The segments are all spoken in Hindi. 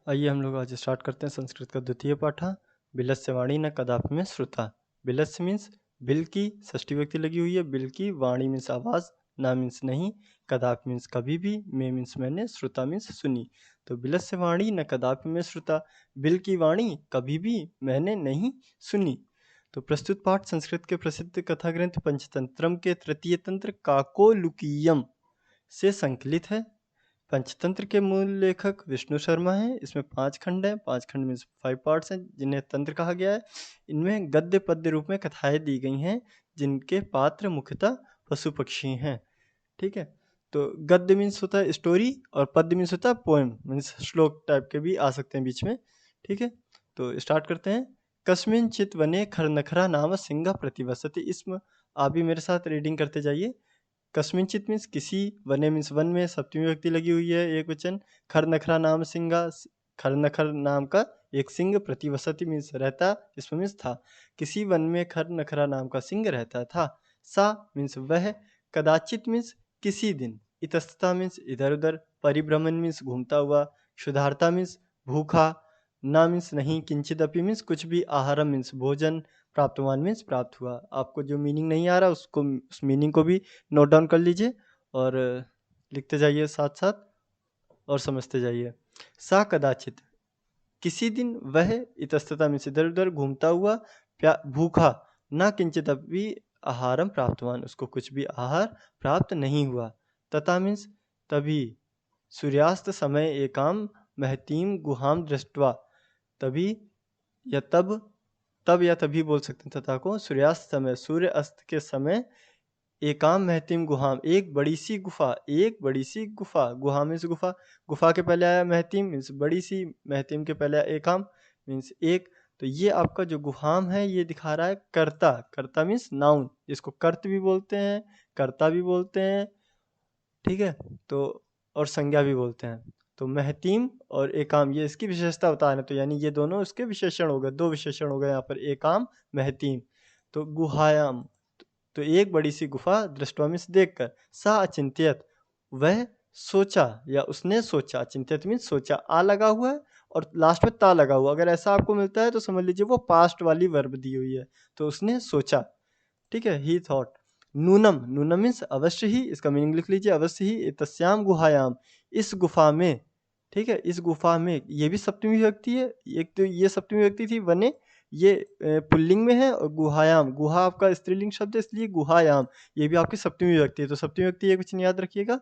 आइए हम लोग आज स्टार्ट करते हैं संस्कृत का द्वितीय पाठ। बिलस्य वाणी न कदापि में श्रुता। बिलस्य मीन्स बिल की षष्ठी व्यक्ति लगी हुई है। बिल की वाणी मीन्स आवाज, ना मीन्स नहीं, कदापि मीन्स कभी भी, में मीन्स मैंने, श्रुता मीन्स सुनी। तो बिलस्य वाणी न कदापि में श्रुता, बिल की वाणी कभी भी मैंने नहीं सुनी। तो प्रस्तुत पाठ संस्कृत के प्रसिद्ध कथा ग्रंथ पंचतंत्रम के तृतीय तंत्र काकोलुकीयम से संकलित है। पंचतंत्र के मूल लेखक विष्णु शर्मा हैं। इसमें 5 खंड हैं। 5 खंड मीन्स 5 पार्ट्स हैं जिन्हें तंत्र कहा गया है। इनमें गद्य पद्य रूप में कथाएं दी गई हैं जिनके पात्र मुख्यतः पशु पक्षी हैं। ठीक है, तो गद्य मीन्स होता है स्टोरी और पद्य मीन्स होता है पोएम, मीन्स श्लोक टाइप के भी आ सकते हैं बीच में। ठीक है, तो स्टार्ट करते हैं। कस्मिन चित वने खरनखरा नाम सिंह प्रतिवसति। इसमें आप भी मेरे साथ रीडिंग करते जाइए। कस्मिंचित मीन्स किसी, वने मीन्स वन में, सप्तमी व्यक्ति लगी हुई है, एक वचन। खरनखरा नाम सिंगा, खरनखर नाम का एक सिंह, प्रतिवसति मीन्स रहता, इसमें मीन्स था। किसी वन में खरनखरा नाम का सिंह रहता था। सा मीन्स वह, कदाचित मीन्स किसी दिन, इतस्तता मीन्स इधर उधर, परिभ्रमण मीन्स घूमता हुआ, क्षुधार्ता मीन्स भूखा, ना मीन्स नहीं, किंचिदपि मीन्स कुछ भी, आहारम मीन्स भोजन, प्राप्तवान मीन्स प्राप्त हुआ। आपको जो मीनिंग नहीं आ रहा उसको, उस मीनिंग को भी नोट डाउन कर लीजिए और लिखते जाइए साथ साथ और समझते जाइए। सा कदाचित किसी दिन वह, इतस्तता मीन्स इधर उधर, घूमता हुआ, भूखा, ना किंचित अभी, आहारम प्राप्तवान, उसको कुछ भी आहार प्राप्त नहीं हुआ। तथा मीन्स तभी, सूर्यास्त समय एकाम महतीम गुहाम दृष्टवा, तभी या तब या तभी बोल सकते हैं तथा को। सूर्यास्त समय, सूर्य अस्त के समय, एकाम महतीम गुहाम, एक बड़ी सी गुफा, एक बड़ी सी गुफा, गुहा मीन्स गुफा, गुफा के पहले आया महतीम मीन्स बड़ी सी, महतीम के पहले आया एकाम मीन्स एक। तो ये आपका जो गुहाम है ये दिखा रहा है कर्ता, कर्ता मीन्स नाउन, जिसको कर्त भी बोलते हैं, कर्ता भी बोलते हैं। ठीक है, तो और संज्ञा भी बोलते हैं। तो महतीम और एकाम ये इसकी विशेषता बता रहे हैं। तो यानी ये दोनों इसके विशेषण हो गए, 2 विशेषण हो गए यहाँ पर, एकाम महतीम। तो गुहायाम, तो एक बड़ी सी गुफा, दृष्टवा मीन्स देखकर, सा अचिंत्यत वह सोचा या उसने सोचा, अचिंत्यत मीन्स सोचा, आ लगा हुआ है और लास्ट में ता लगा हुआ। अगर ऐसा आपको मिलता है तो समझ लीजिए वो पास्ट वाली वर्ब दी हुई है। तो उसने सोचा, ठीक है, ही थॉट। नूनम, नूनम मीन्स अवश्य ही, इसका मीनिंग लिख लीजिए, अवश्य ही। तस्याम गुहायाम, इस गुफा में, ठीक है, इस गुफा में, ये भी सप्तमी विभक्ति है। एक तो ये सप्तमी विभक्ति थी वने, ये पुल्लिंग में है, और गुहायाम, गुहा आपका स्त्रीलिंग शब्द है इसलिए गुहायाम, ये भी आपकी सप्तमी विभक्ति है। तो सप्तमी विभक्ति एक वचन याद रखिएगा।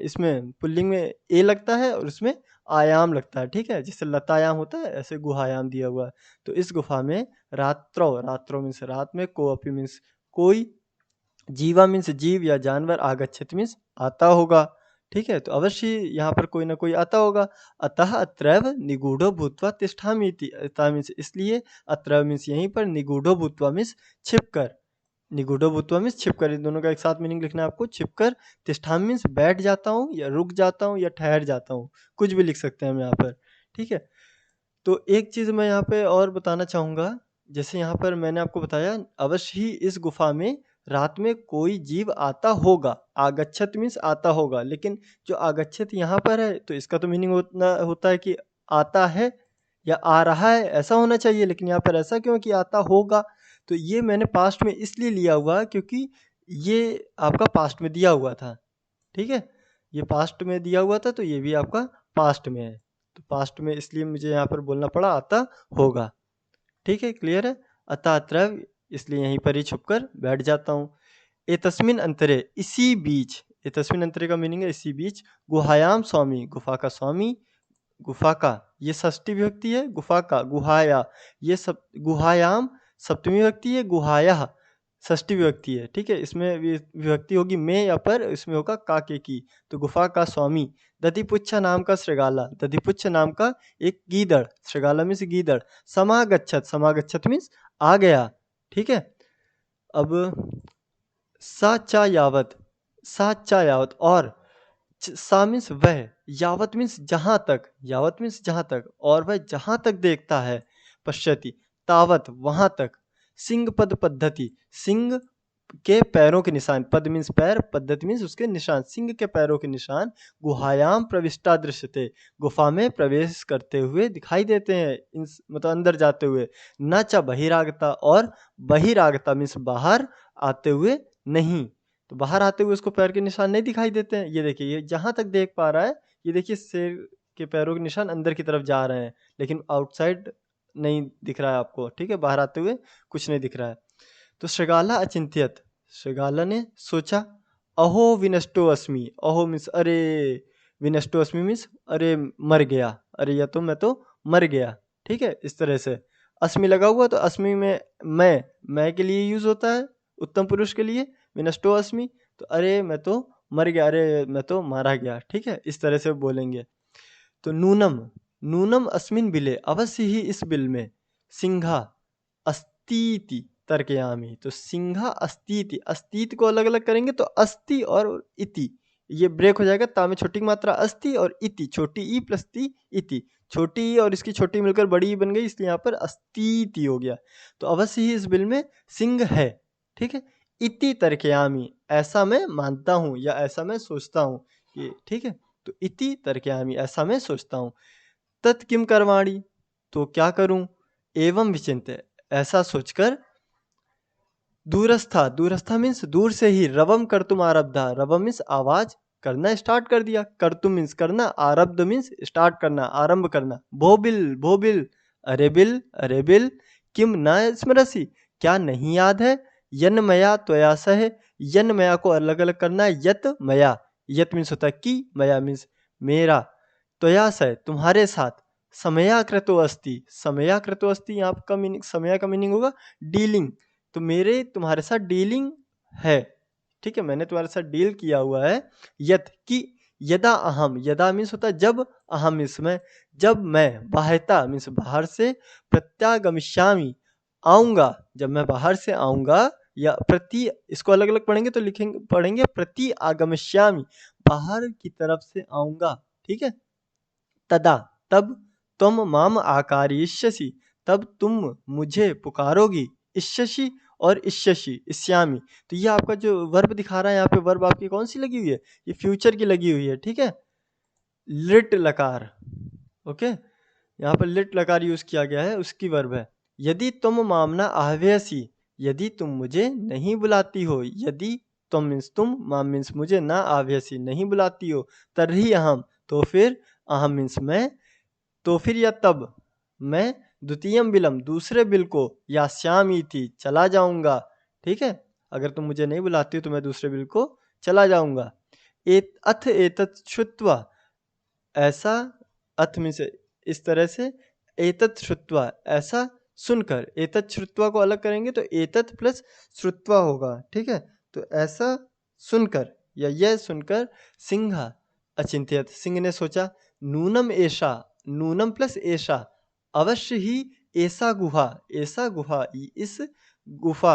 इसमें पुल्लिंग में ए लगता है और उसमें आयाम लगता है। ठीक है, जैसे लतायाम होता है ऐसे गुहायाम दिया हुआ है। तो इस गुफा में रात्रो, रात्रो मीन्स रात में, कोअपि मीन्स कोई, जीवा मीन्स जीव या जानवर, आगच्छति मीन्स आता होगा। ठीक है, तो अवश्य यहाँ पर कोई ना कोई आता होगा। अतः अत्रैव निगूढ़ो भूत्वा तिष्ठामि इति, अतः मीन्स इसलिए, अत्रैव मीन्स यहीं पर, निगूढ़ो भूत्वा मीन्स छिपकर, निगूढ़ो भूत्वा मीन्स छिपकर, इन दोनों का एक साथ मीनिंग लिखना है आपको। छिपकर, तिष्ठामि मीन्स बैठ जाता हूँ या रुक जाता हूँ या ठहर जाता हूँ, कुछ भी लिख सकते हैं हम यहाँ पर। ठीक है, तो एक चीज़ मैं यहाँ पे और बताना चाहूँगा। जैसे यहाँ पर मैंने आपको बताया, अवश्य ही इस गुफा में रात में कोई जीव आता होगा। आगच्छत मीन्स आता होगा, लेकिन जो आगच्छत यहाँ पर है तो इसका तो मीनिंग होता है कि आता है या आ रहा है, ऐसा होना चाहिए। लेकिन यहाँ पर ऐसा क्यों कि आता होगा? तो ये मैंने पास्ट में इसलिए लिया हुआ क्योंकि ये आपका पास्ट में दिया हुआ था। ठीक है, ये पास्ट में दिया हुआ था तो ये भी आपका पास्ट में है। तो पास्ट में इसलिए मुझे यहाँ पर बोलना पड़ा आता होगा। ठीक है, क्लियर है। अतः अत्रैव, इसलिए यहीं पर ही छुपकर बैठ जाता हूँ। एतस्मिन अंतरे, इसी बीच, एतस्मिन अंतरे का मीनिंग है इसी बीच। गुहायाम स्वामी, गुफा का स्वामी, गुफा का ये षष्ठी विभक्ति है, गुफा का, गुहाया ये सब, गुहायाम सप्तमी विभक्ति है, गुहाया षष्ठी विभक्ति है। ठीक है, इसमें विभक्ति होगी में या पर, इसमें होगा काके की। तो गुफा का स्वामी, दधिपुच्छ नाम का श्रृगाला, दधिपुच्छ नाम का एक गीदड़, श्रृगाला मीन्स गीदड़। समागच्छत, समागच्छत मीन्स आ गया। ठीक है, अब सा चा यावत, सा चा यावत, और सा मीन्स वह, यावत मीन्स जहां तक, यावत मीन्स जहां तक, और वह जहां तक देखता है, पश्यति तावत वहां तक। सिंह पद पद्धति, सिंह के पैरों के निशान, पद मीन्स पैर, पद्धति मीन्स उसके निशान, सिंह के पैरों के निशान गुहायाम प्रविष्टा दृश्यते, गुफा में प्रवेश करते हुए दिखाई देते हैं, मतलब अंदर जाते हुए। न च बहिरागता, और बहिरागता मीन्स बाहर आते हुए नहीं, तो बाहर आते हुए उसको पैर के निशान नहीं दिखाई देते हैं। ये देखिए, ये जहाँ तक देख पा रहा है, ये देखिए शेर के पैरों के निशान अंदर की तरफ जा रहे हैं, लेकिन आउटसाइड नहीं दिख रहा है आपको, ठीक है, बाहर आते हुए कुछ नहीं दिख रहा है। तो श्रृगाला अचिंत्यत, श्रृगाला ने सोचा, अहो विनष्टो अस्मि, अहो मीन्स अरे, विनष्टो अस्मि मीन्स अरे मर गया, अरे या तो मैं तो मर गया, ठीक है, इस तरह से। अस्मि लगा हुआ तो अस्मि में मैं के लिए यूज होता है, उत्तम पुरुष के लिए, विनष्टो अस्मि, तो अरे मैं तो मर गया, अरे मैं तो मारा गया, ठीक है, इस तरह से बोलेंगे। तो नूनम, नूनम अस्मिन बिले, अवश्य ही इस बिल में, सिंघा अस्तीति तर्कयामी, तो सिंघा अस्तीति, अस्तीति को अलग अलग करेंगे तो अस्ति और इति, ये ब्रेक हो जाएगा, ता में छोटी की मात्रा अस्ति और इति, छोटी ई प्लस ती इति, छोटी ई और इसकी छोटी मिलकर बड़ी ई बन गई, इसलिए यहाँ पर अस्तीति हो गया। तो अवश्य ही इस बिल में सिंह है, ठीक है, इति तर्कयामी, ऐसा मैं मानता हूँ या ऐसा मैं सोचता हूँ, ये ठीक है, तो इति तर्कयामी, ऐसा मैं सोचता हूँ। तत् किम करवाणी, तो क्या करूं, एवं विचिन्त्य, ऐसा सोचकर, दूरस्था, दूरस्था मीन्स दूर से ही, रवम कर्तुम आरब्धा, रवम मीन्स आवाज करना स्टार्ट कर दिया, कर्तुम मीन्स करना, आरब्ध मीन्स स्टार्ट करना, आरंभ करना, भो बिल, अरे बिल, किम न स्मरसी, क्या नहीं याद है, यन मया त्वया सह, यन मया को अलग अलग करना है, यत मया, यत मीन्स होता है कि, मया मीन्स मेरा, त्वया सह तुम्हारे साथ, समयाकृतो अस्ति, समयाकृतो अस्ति, यहाँ का मीनिंग, समय का मीनिंग होगा डीलिंग, तो मेरे तुम्हारे साथ डीलिंग है, ठीक है, मैंने तुम्हारे साथ डील किया हुआ है। यत कि, यदा अहम, यदा मीन्स होता है जब, अहम मीन्स मैं, जब मैं, बाह्यता मीन्स बाहर से, प्रत्यागमिष्यामि आऊंगा, जब मैं बाहर से आऊंगा, या प्रति, इसको अलग अलग पढ़ेंगे तो लिखेंगे, पढ़ेंगे प्रति आगमिष्यामि, बाहर की तरफ से आऊंगा, ठीक है, तदा, तब, तुम माम आकारिष्यसि, तब तुम मुझे पुकारोगी, इष्यसि और इष्यसि, इष्यामि, तो ये आपका जो वर्ब दिखा रहा है यहाँ पे, वर्ब आपकी कौन सी लगी हुई है, ये फ्यूचर की लगी हुई है, ठीक है, लिट लकार, ओके, यहाँ पर लिट लकार यूज किया गया है, उसकी वर्ब है। यदि तुम मामना आह्वयसी, यदि तुम मुझे नहीं बुलाती हो, यदि तुम मीन्स तुम, माम मीन्स मुझे, ना आह्वयसी नहीं बुलाती हो, तर्हि अहम, तो फिर, अहम मीन्स मैं, तो फिर या तब मैं, द्वितीयम बिलम, दूसरे बिल को, या श्यामी थी, चला जाऊंगा, ठीक है, अगर तुम मुझे नहीं बुलाती हो तो मैं दूसरे बिल को चला जाऊंगा। अथ एतत् श्रुत्वा, ऐसा, अथ मीन्स इस तरह से, एतत् श्रुत्वा ऐसा सुनकर, एतत् श्रुत्वा को अलग करेंगे तो एतत् प्लस श्रुत्वा होगा, ठीक है, तो ऐसा सुनकर या यह सुनकर, सिंह अचिंत्यत, सिंह ने सोचा, नूनम ऐसा, नूनम प्लस ऐसा, अवश्य ही ऐसा गुहा, ऐसा गुहा, इस गुफा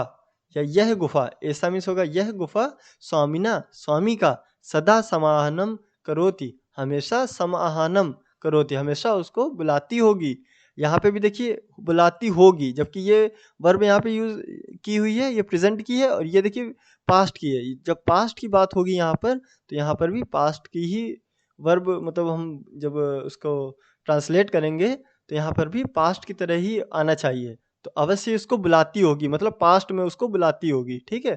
या यह गुफा, ऐसा मीन्स होगा यह गुफा, स्वामिना स्वामी का, सदा समाहनम करोति, हमेशा समाहनम करोति, हमेशा उसको बुलाती होगी, यहाँ पे भी देखिए बुलाती होगी, जबकि ये वर्ब यहाँ पे यूज की हुई है, ये प्रेजेंट की है, और ये देखिए पास्ट की है, जब पास्ट की बात होगी यहाँ पर, तो यहाँ पर भी पास्ट की ही वर्ब, मतलब हम जब उसको ट्रांसलेट करेंगे तो यहाँ पर भी पास्ट की तरह ही आना चाहिए, तो अवश्य उसको बुलाती होगी, मतलब पास्ट में उसको बुलाती होगी, ठीक है,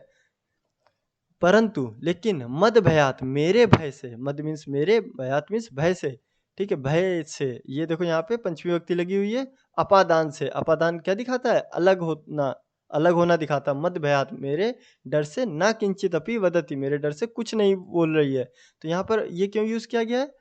परंतु लेकिन मद भयात, मेरे भय से, मद मीन्स मेरे, भयात मीन्स भय से, ठीक है, भय से, ये देखो यहाँ पे पंचमी विभक्ति लगी हुई है, अपादान से, अपादान क्या दिखाता है, अलग होना, अलग होना दिखाता, मद भयात, मेरे डर से, ना किंचित अपि वदति, मेरे डर से कुछ नहीं बोल रही है, तो यहाँ पर ये क्यों यूज किया गया है,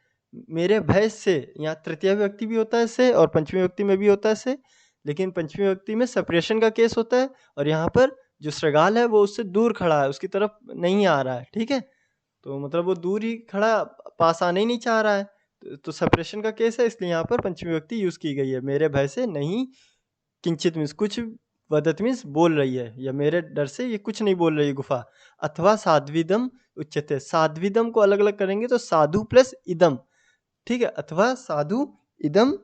मेरे भय से, यहाँ तृतीय विभक्ति भी होता है से, और पंचमी विभक्ति में भी होता है से, लेकिन पंचमी विभक्ति में सेपरेशन का केस होता है, और यहाँ पर जो श्रृगाल है वो उससे दूर खड़ा है, उसकी तरफ नहीं आ रहा है, ठीक है, तो मतलब वो दूर ही खड़ा, पास आने ही नहीं चाह रहा है, तो सेपरेशन का केस है, इसलिए यहाँ पर पंचमी विभक्ति यूज की गई है, मेरे भय से नहीं, किंचित मीन्स कुछ, वदत मीन्स बोल रही है, या मेरे डर से ये कुछ नहीं बोल रही है गुफा, अथवा साध्विदम उच्यते, साध्विदम को अलग अलग करेंगे तो साधु प्लस इदम, ठीक है, अथवा साधु इदम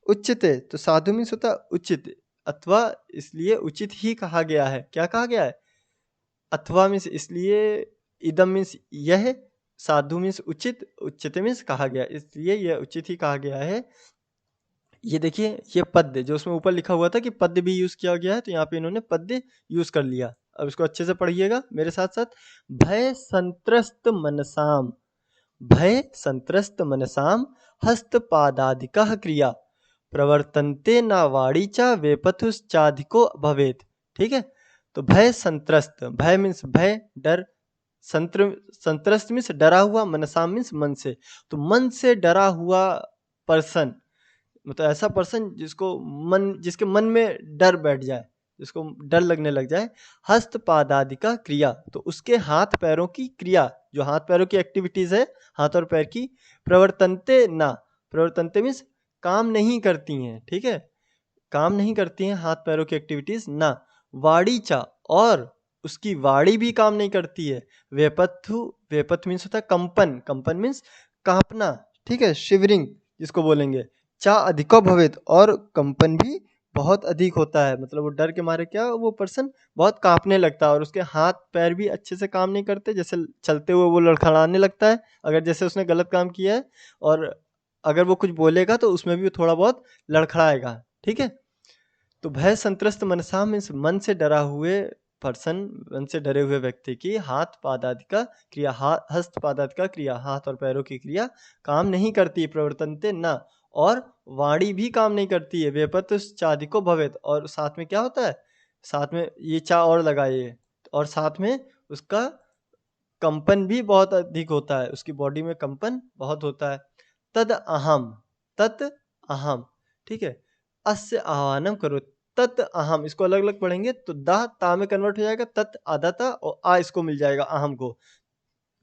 उच्यते, तो साधु मीन्स होता है उचित, अथवा इसलिए उचित ही कहा गया है, क्या कहा गया है, अथवा मीन्स इसलिए, इदम मीन्स यह, साधु मीन्स उचित, उचित मीन्स कहा गया, इसलिए यह उचित ही कहा गया है। ये देखिए ये पद्य जो उसमें ऊपर लिखा हुआ था कि पद्य भी यूज किया गया है, तो यहाँ पे इन्होंने पद्य यूज कर लिया। अब इसको अच्छे से पढ़िएगा मेरे साथ साथ। भय संत्रस्त मनसाम, भय संत्रस्त मनसाम हस्तपादादिकः क्रिया प्रवर्तन्ते न वाणी च वेपथुश्चाधिको भवेत्। ठीक है, तो भय संत्रस्त, भय मीन्स भय डर, संत्रस्त मीन्स डरा हुआ, मनसाम मीन्स मन से। तो मन से डरा हुआ पर्सन, मतलब ऐसा पर्सन जिसको मन, जिसके मन में डर बैठ जाए, जिसको डर लगने लग जाए। हस्तपादादि का क्रिया, तो उसके हाथ पैरों की क्रिया, जो हाथ पैरों की एक्टिविटीज है हाथ और पैर की, प्रवर्तनते ना, प्रवर्तनते मीन्स काम नहीं करती हैं। ठीक है, काम नहीं करती हैं हाथ पैरों की एक्टिविटीज ना। वाड़ी चा, और उसकी वाड़ी भी काम नहीं करती है। वेपथु, वेपथ मीन्स होता है कंपन, कंपन मीन्स कांपना। ठीक है, शिवरिंग जिसको बोलेंगे। चा अधिको भवेत, और कंपन भी बहुत अधिक होता है, मतलब वो डर के मारे क्या, वो पर्सन बहुत कांपने लगता है, और उसके हाथ पैर भी अच्छे से काम नहीं करते, जैसे चलते हुए वो लड़खड़ाने लगता है अगर जैसे उसने गलत काम किया है, और अगर वो कुछ बोलेगा तो उसमें भी थोड़ा बहुत लड़खड़ाएगा। ठीक है, तो भय संत्रस्त मनसा मीन्स मन से डरा हुए पर्सन, मन से डरे हुए व्यक्ति की हाथ पादादि का क्रिया, हस्त पादादि का क्रिया, हाथ और पैरों की क्रिया काम नहीं करती, प्रवर्तनते न, और वाणी भी काम नहीं करती है। वेपत चादिको भवेत, और साथ में क्या होता है, साथ में ये चा और लगाइए, और साथ में उसका कंपन भी बहुत अधिक होता है, उसकी बॉडी में कंपन बहुत होता है। तद अहम, तत् अहम। ठीक है, अस्य आह्वानम करो, तत् अहम, इसको अलग अलग पढ़ेंगे तो दा ता में कन्वर्ट हो जाएगा, तत् आधा ता, और आ इसको मिल जाएगा अहम को।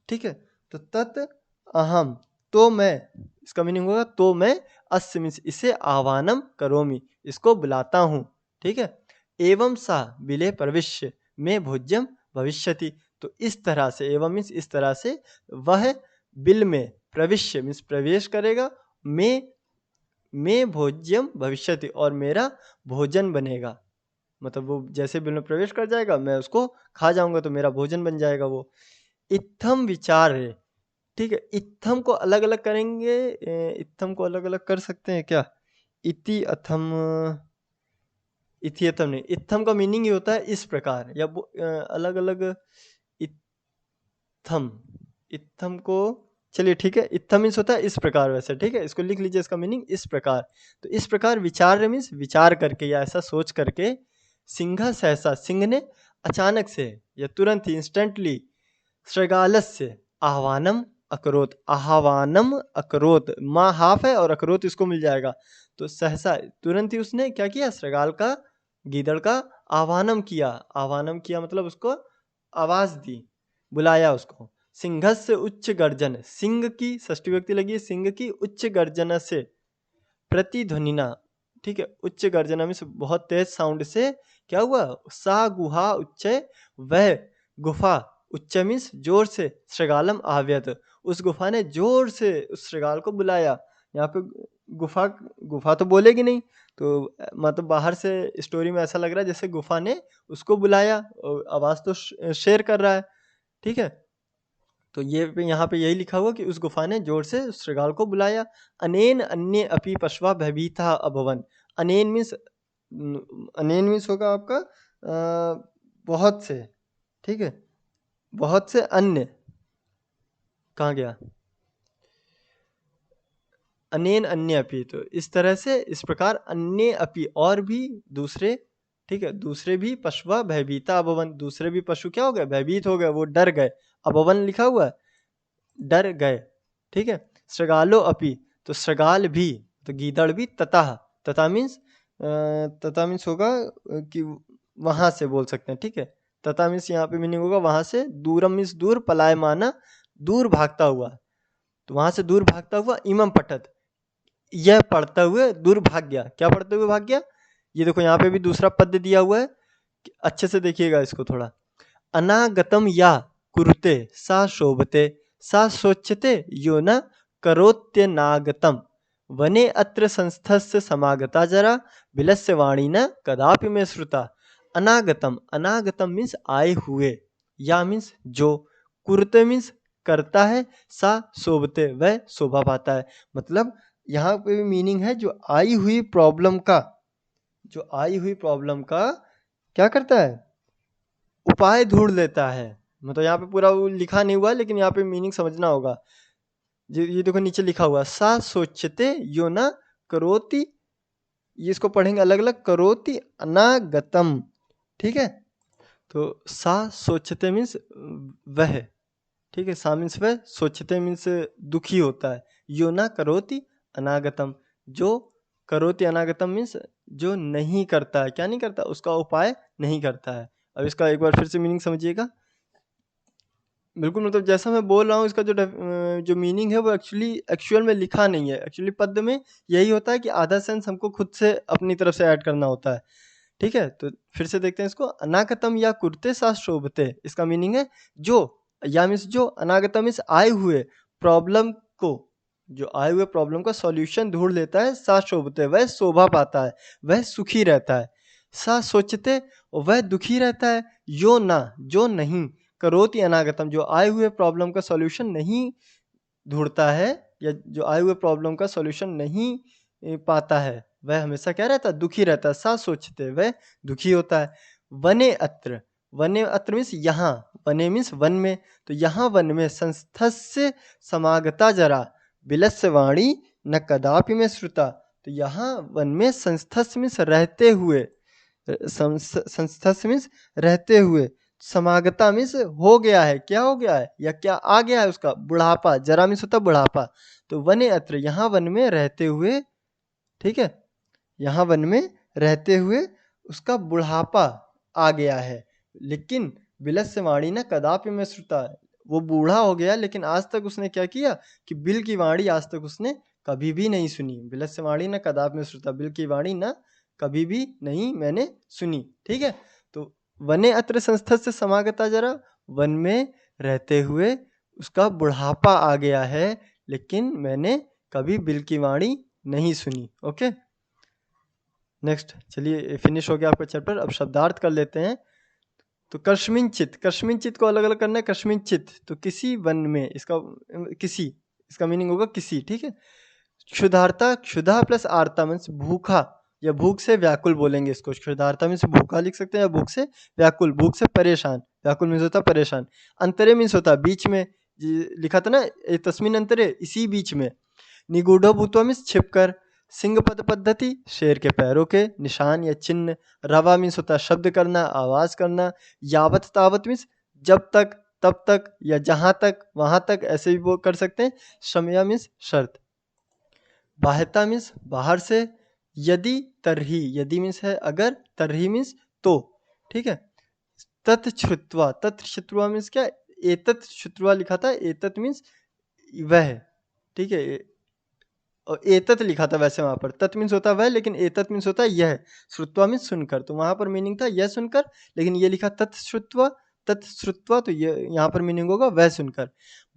ठीक है, तो तत् अहम, तो मैं, इसका मीनिंग होगा तो मैं, अस्य मीन्स इसे, आह्वानम करोमि, इसको बुलाता हूँ। ठीक है, एवं सा बिले प्रविश्य में भोज्यम भविष्यति, तो इस तरह से, एवं मीन्स इस तरह से, वह बिल में, प्रविश्य मीन्स प्रवेश करेगा, में भोज्यम भविष्यति, और मेरा भोजन बनेगा। मतलब वो जैसे बिल में प्रवेश कर जाएगा, मैं उसको खा जाऊंगा, तो मेरा भोजन बन जाएगा वो। इत्थम विचार है। ठीक है, इत्थम को अलग अलग करेंगे, इत्थम को अलग अलग कर सकते हैं क्या, इति अथम, इति अथम नहीं, इत्थम का मीनिंग ही होता है इस प्रकार, या अलग अलग। इत्थम, इत्थम को, चलिए ठीक है, इत्थम मीन्स होता है इस प्रकार वैसे। ठीक है, इसको लिख लीजिए, इसका मीनिंग इस प्रकार। तो इस प्रकार विचार मीन्स विचार करके, या ऐसा सोच करके, सिंह सहसा, सिंह ने अचानक से या तुरंत ही, इंस्टेंटली, श्रृगालस्य आह्वानम अकरोत, आह्वानम अकरोत, माँ हाफ है और अकरोत इसको मिल जाएगा, तो सहसा तुरंत ही उसने क्या किया, श्रृगाल का, गीदड़ का आह्वानम किया। आह्वानम किया मतलब उसको आवाज दी, बुलाया उसको। सिंहस्य उच्च गर्जन, सिंह की षष्ठी व्यक्ति लगी है, सिंह की उच्च गर्जन से, प्रतिध्वनिना। ठीक है, उच्च गर्जना में बहुत तेज साउंड से क्या हुआ, सा गुहा उच्च, वह गुफा, उच्च मीन्स जोर से, श्रृगालम आव्यत, उस गुफा ने जोर से उस श्रृगाल को बुलाया। यहाँ पे गुफा, गुफा तो बोलेगी नहीं, तो मतलब बाहर से स्टोरी में ऐसा लग रहा है जैसे गुफा ने उसको बुलाया, और आवाज तो शेयर कर रहा है। ठीक है, तो ये यहाँ पे यही लिखा हुआ कि उस गुफा ने जोर से उस श्रृगाल को बुलाया। अनेन अन्य अपि पशवा भयभीता अभवन, अनेन मीन्स, अनेन मीन्स होगा आपका बहुत से। ठीक है, बहुत से अन्य, कहाँ गया, अनेन अन्य अपि, तो इस तरह से, इस प्रकार अन्य अपि, और भी दूसरे। ठीक है, दूसरे भी पशुआ भयभीता अभवन, दूसरे भी पशु क्या हो गए, भयभीत हो गए, वो डर गए। अभवन लिखा हुआ है, डर गए। ठीक है, श्रृगालो अपि, तो श्रृगाल भी, तो गीदड़ भी, ततः, तथा मीन्स, तथा मीन्स होगा कि वहां से बोल सकते हैं। ठीक है, तथा मीन्स यहाँ पे मीनिंग होगा वहां से, दूरम मीन्स दूर, पलायमाना दूर भागता हुआ, तो वहां से दूर भागता हुआ, इमम पठत, यह पढ़ते हुए दूर भाग गया। क्या पढ़ते हुए भाग गया, ये देखो यहाँ पे भी दूसरा पद दिया हुआ है, अच्छे से देखिएगा इसको थोड़ा। अनागतम या कुरुते सा शोभते सा सोच्यते यो न करोत्य नागतम वने अत्र संस्थस्य समागता जरा विलस्य वाणी न कदापि में श्रुता। अनागतम, अनागतम मीन्स आए हुए, या मीन्स जो, कुरुते मीन्स करता है, सा शोभते वह शोभा पाता है। मतलब यहाँ पे भी मीनिंग है जो आई हुई प्रॉब्लम का, जो आई हुई प्रॉब्लम का क्या करता है, उपाय ढूंढ लेता है। मतलब यहाँ पे पूरा वो लिखा नहीं हुआ लेकिन यहाँ पे मीनिंग समझना होगा। ये देखो नीचे लिखा हुआ, सा सोचते यो न करोति, ये इसको पढ़ेंगे अलग अलग, करोति अनागतम, ठीक है। तो सा सोचते मीन्स वह, ठीक है, सा मीन्स वह, सोचते मीन्स दुखी होता है, यो ना करोति अनागतम, जो करोति अनागतम मीन्स जो नहीं करता है, क्या नहीं करता, उसका उपाय नहीं करता है। अब इसका एक बार फिर से मीनिंग समझिएगा। बिल्कुल, मतलब जैसा मैं बोल रहा हूँ इसका जो मीनिंग है वो एक्चुअल में लिखा नहीं है। एक्चुअली पद में यही होता है कि आधा सेंस हमको खुद से अपनी तरफ से ऐड करना होता है, ठीक है। तो फिर से देखते हैं इसको, अनागतम या कुर्ते सा शोभते, इसका मीनिंग है जो, या मीन्स जो, अनागतम मीन्स आए हुए प्रॉब्लम को, जो आए हुए प्रॉब्लम का सॉल्यूशन ढूंढ लेता है, सा शोभते वह शोभा पाता है, वह सुखी रहता है, सा सोचते वह दुखी रहता है, यो ना जो नहीं, करोति अनागतम जो आए हुए प्रॉब्लम का सॉल्यूशन नहीं ढूंढता है, या जो आए हुए प्रॉब्लम का सॉल्यूशन नहीं पाता है, वह हमेशा क्या रहता है, दुखी रहता है, सा सोचते वह दुखी होता है। वने अत्र, वने अत्र मीन्स यहाँ, वने मीन्स वन में, तो यहाँ वन में संस्थस्य समागता जरा बिलस्य वाणी न कदापि में श्रुता, तो यहाँ वन में संस्थस्य मीन्स रहते हुए, संस्थस्य मीन्स रहते हुए, समागता मीन्स हो गया है, क्या हो गया है या क्या आ गया है उसका, बुढ़ापा, जरा मीन्स होता बुढ़ापा, तो वने अत्र यहाँ वन में रहते हुए, ठीक है, यहाँ वन में रहते हुए उसका बुढ़ापा आ गया है, लेकिन बिलस्य वाणी न कदापि में श्रुता, वो बूढ़ा हो गया लेकिन आज तक उसने क्या किया कि बिल की वाणी आज तक उसने कभी भी नहीं सुनी, बिलस्य वाणी न कदापि में श्रुता, बिल की वाणी न कभी भी नहीं मैंने सुनी, ठीक है। तो वने अत्र संस्थस्य समागता जरा, वन में रहते हुए उसका बुढ़ापा आ गया है लेकिन मैंने कभी बिल की वाणी नहीं सुनी। ओके, नेक्स्ट, चलिए फिनिश हो गया आपका चैप्टर। अब शब्दार्थ कर लेते हैं। तो कस्मिंचित, कस्मिंचित को अलग अलग करना है। कस्मिंचित तो किसी वन में, इसका किसी, इसका मीनिंग होगा किसी, ठीक है। क्षुधार्ता, क्षुधा प्लस आर्ता मीन्स भूखा या भूख से व्याकुल बोलेंगे इसको। क्षुधार्ता मीन्स भूखा लिख सकते हैं, या भूख से व्याकुल, भूख से परेशान, व्याकुल मीन्स होता परेशान। अंतरे मीन्स होता बीच में, लिखा था ना तस्मिन अंतरे, इसी बीच में। निगूढ़ो भूतवा मीन्स छिपकर। सिंह पद पद्धति, शेर के पैरों के निशान या चिन्ह। रवा मीन्स होता है शब्द करना, आवाज करना। यावत तावत मीन्स जब तक, तब तक, या जहां तक, वहां तक, ऐसे भी वो कर सकते हैं। शमया मीन्स शर्त। बाह्यता मीन्स बाहर से। यदि तरही, यदि मीन्स है अगर, तरही मीन्स तो, ठीक है। तत्श्रुत्वा, तत्श्रुत्वा मीन्स क्या, एतत् श्रुत्वा लिखा था, एतत् मीन्स वह, ठीक है, और एतत् लिखा था वैसे वहां पर, तत् मीन्स होता है वह, लेकिन एतत् मीन्स होता है यह। श्रुत्वा मीन्स सुनकर, तो वहां पर मीनिंग था यह सुनकर, लेकिन ये लिखा तत्श्रुत्वा, तत्श्रुत्वा, तो ये यहाँ पर मीनिंग होगा वह सुनकर।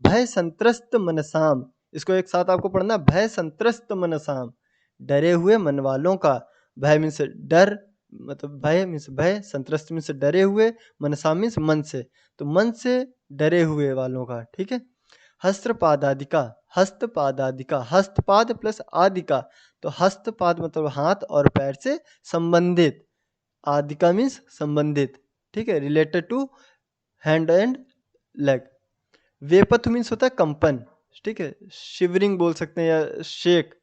भय संत्रस्त मनसाम, इसको एक साथ आपको पढ़ना, भय संत्रस्त मनसाम, डरे हुए मन वालों का। भय मीन्स डर, मतलब भय मीन्स भय, संत्रस्त मीन्स डरे हुए, मनसाम मीन्स मन से, तो मन से डरे हुए वालों का, ठीक है। हस्तपादादिका, हस्तपादादिका, हस्तपाद प्लस आदिका, तो हस्तपाद मतलब हाथ और पैर से संबंधित, आदिका मीन्स संबंधित, ठीक है, related to hand and leg. वेपथ मीन्स होता है कंपन, ठीक है, शिवरिंग बोल सकते हैं या शेक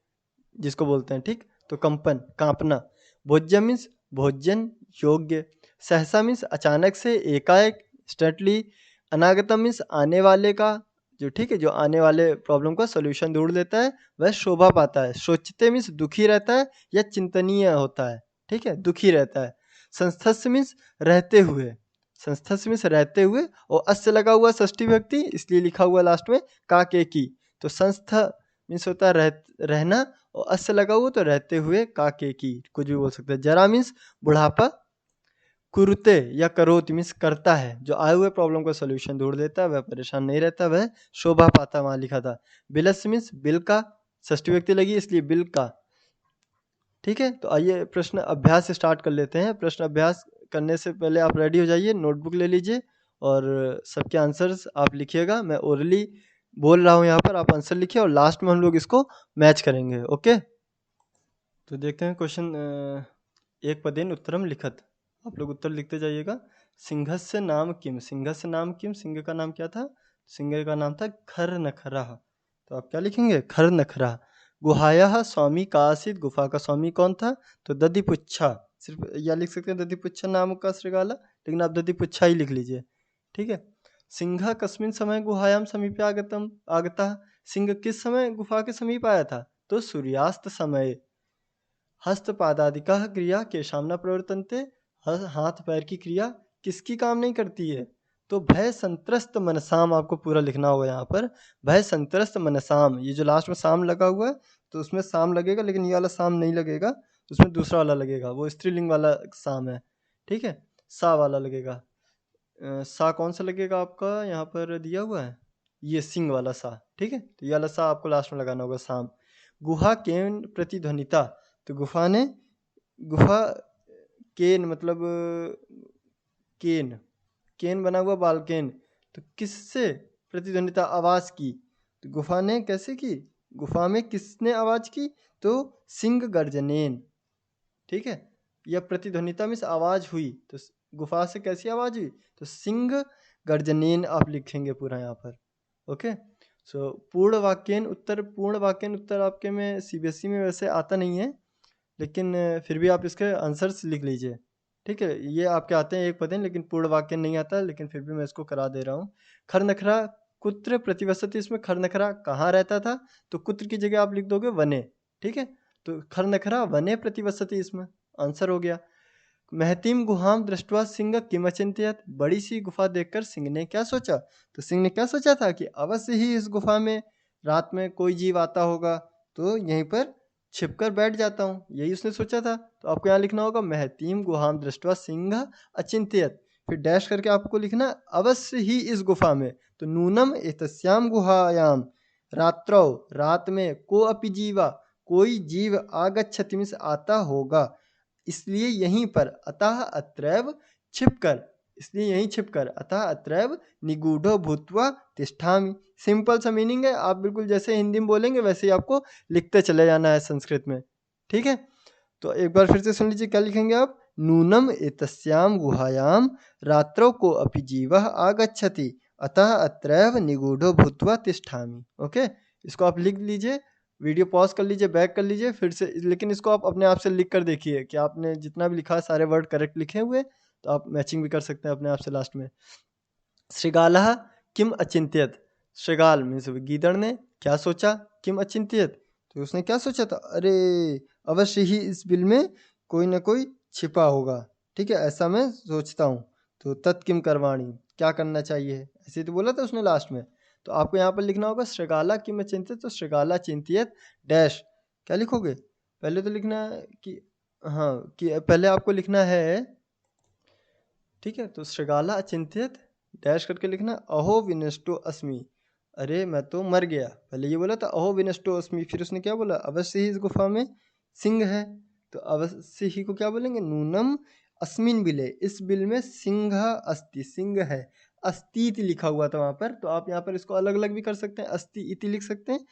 जिसको बोलते हैं, ठीक, तो कंपन, कांपना। भोज्य मीन्स भोजन योग्य। सहसा मीन्स अचानक से, एकाएक, स्टटली। अनागतम मीन्स आने वाले का, जो, ठीक है, जो आने वाले प्रॉब्लम का सोल्यूशन ढूंढ लेता है वह शोभा पाता है। सोचते मीन्स दुखी रहता है या चिंतनीय होता है, ठीक है, दुखी रहता है। संस्थस्य मीन्स रहते हुए, संस्थस्य मीन्स रहते हुए, और अस्य लगा हुआ षष्ठी व्यक्ति इसलिए लिखा हुआ लास्ट में का के की, तो संस्थ मीन्स होता है रहना, और अस्य लगा हुआ तो रहते हुए का के की, कुछ भी बोल सकते हैं। जरा मीन्स बुढ़ापा। कुरुते या करोति मीन्स करता है, जो आए हुए प्रॉब्लम का सोल्यूशन ढूंढ लेता है वह परेशान नहीं रहता, वह शोभा पाता, वहां लिखा था। बिलस मीन्स बिल का, षष्ठी व्यक्ति लगी इसलिए बिल का, ठीक है। तो आइए प्रश्न अभ्यास स्टार्ट कर लेते हैं। प्रश्न अभ्यास करने से पहले आप रेडी हो जाइए, नोटबुक ले लीजिए और सबके आंसर्स आप लिखिएगा। मैं ओरली बोल रहा हूँ यहाँ पर, आप आंसर लिखिए और लास्ट में हम लोग इसको मैच करेंगे। ओके, तो देखते हैं क्वेश्चन। एक पदेन उत्तरम लिखत, आप लोग उत्तर लिखते जाइएगा। सिंहस्य नाम किम, सिंहस्य नाम किम, सिंह का नाम क्या था? सिंह का नाम था खरनखरा। तो आप क्या लिखेंगे? खरनखरा। गुहाया स्वामी का आसित, गुफा का स्वामी कौन था? तो दधिपुच्छा। सिर्फ या लिख सकते हैं दधिपुच्छा नाम का श्रृगाला, लेकिन आप दधिपुच्छा ही लिख लीजिए। ठीक है। सिंह कस्मिन समय गुहायाम समीपे आगता, सिंह किस समय गुफा के समीप आया था? तो सूर्यास्त समय। हस्तपादादिका क्रिया केशाम न प्रवर्तन्ते, हाथ पैर की क्रिया किसकी काम नहीं करती है? तो भय संत्रस्त मनसाम आपको पूरा लिखना होगा यहाँ पर। भय संत्रस्त मनसाम, ये जो लास्ट में साम लगा हुआ है तो उसमें साम लगेगा, लेकिन ये वाला साम नहीं लगेगा, उसमें दूसरा वाला लगेगा, वो स्त्रीलिंग वाला साम है। ठीक है, सा वाला लगेगा। सा कौन सा लगेगा आपका? यहाँ पर दिया हुआ है ये सिंह वाला सा। ठीक है, तो ये वाला सा आपको लास्ट में लगाना होगा, साम। गुहा केन प्रतिध्वनिता, तो गुफा केन मतलब केन, केन बना हुआ बालकेन, तो किससे प्रतिध्वनिता आवाज की? तो गुफा ने कैसे की? गुफा में किसने आवाज की? तो सिंह गर्जनेन। ठीक है, यह प्रतिध्वनिता मीन्स आवाज हुई, तो गुफा से कैसी आवाज हुई? तो सिंह गर्जनेन आप लिखेंगे पूरा यहाँ पर। ओके, सो पूर्ण वाक्यन उत्तर आपके में सीबीएसई में वैसे आता नहीं है, लेकिन फिर भी आप इसके आंसर्स लिख लीजिए। ठीक है, ये आपके आते हैं एक पदेन, लेकिन पूर्ण वाक्य नहीं आता, लेकिन फिर भी मैं इसको करा दे रहा हूँ। खरनखरा कुत्र प्रतिवसति, इसमें खरनखरा कहाँ रहता था? तो कुत्र की जगह आप लिख दोगे वने। ठीक है, तो खरनखरा वने प्रतिवसति, इसमें आंसर हो गया। महतीम गुहाम दृष्टवा सिंह किमचिंत्यत, बड़ी सी गुफा देखकर सिंह ने क्या सोचा? तो सिंह ने क्या सोचा था कि अवश्य ही इस गुफा में रात में कोई जीव आता होगा, तो यहीं पर छिपकर बैठ जाता हूँ, यही उसने सोचा था। तो आपको यहाँ लिखना होगा महतीम गुहाम दृष्टवा सिंह अचिंत्यत, फिर डैश करके आपको लिखना अवश्य ही इस गुफा में। तो नूनम एतस्याम गुहायाम रात्रौ, रात में, को अपि जीवा, कोई जीव आगच्छति मीन्स आता होगा, इसलिए यहीं पर, अतः अत्रैव छिपकर, इसलिए यहीं छिपकर, अतः अत्रैव निगूढ़ो भूत्वा तिष्ठामि। सिंपल सा मीनिंग है, आप बिल्कुल जैसे हिंदी में बोलेंगे वैसे ही आपको लिखते चले जाना है संस्कृत में। ठीक है, तो एक बार फिर से सुन लीजिए, क्या लिखेंगे आप? नूनम एतस्याम गुहायाम रात्रौ को अपि जीवः आगच्छति, अतः अत्रैव निगूढ़ो भूत्वा तिष्ठामि। ओके, इसको आप लिख लीजिए, वीडियो पॉज कर लीजिए, बैक कर लीजिए फिर से, लेकिन इसको आप अपने आप से लिख कर देखिए कि आपने जितना भी लिखा सारे वर्ड करेक्ट लिखे हुए, तो आप मैचिंग भी कर सकते हैं अपने आप से लास्ट में। श्रृगालः किम अचिंत्यत, श्रृगाल मीन्स गीदड़ ने क्या सोचा? किम अचिंत्यत, तो उसने क्या सोचा था? अरे अवश्य ही इस बिल में कोई ना कोई छिपा होगा। ठीक है, ऐसा मैं सोचता हूँ। तो तत्किम करवाणी, क्या करना चाहिए, ऐसे तो बोला था उसने लास्ट में। तो आपको यहाँ पर लिखना होगा श्रृगाला किम अचिंत्यत, तो श्रृगाला चिंतियत डैश, क्या लिखोगे? पहले तो लिखना है कि, हाँ, कि पहले आपको लिखना है, ठीक है, तो श्रृगाला अचिंत्यत डैश करके लिखना अहो विनष्टो अस्मि, अरे मैं तो मर गया। पहले ये बोला था अहो विनष्टो अस्मि, फिर उसने क्या बोला? अवश्य ही इस गुफा में सिंह है, तो अवश्य ही को क्या बोलेंगे? नूनम अस्मिन बिले, इस बिल में सिंह अस्ति, सिंह है, अस्तीति लिखा हुआ था वहां पर, तो आप यहाँ पर इसको अलग अलग भी कर सकते हैं, अस्ति इति लिख सकते हैं।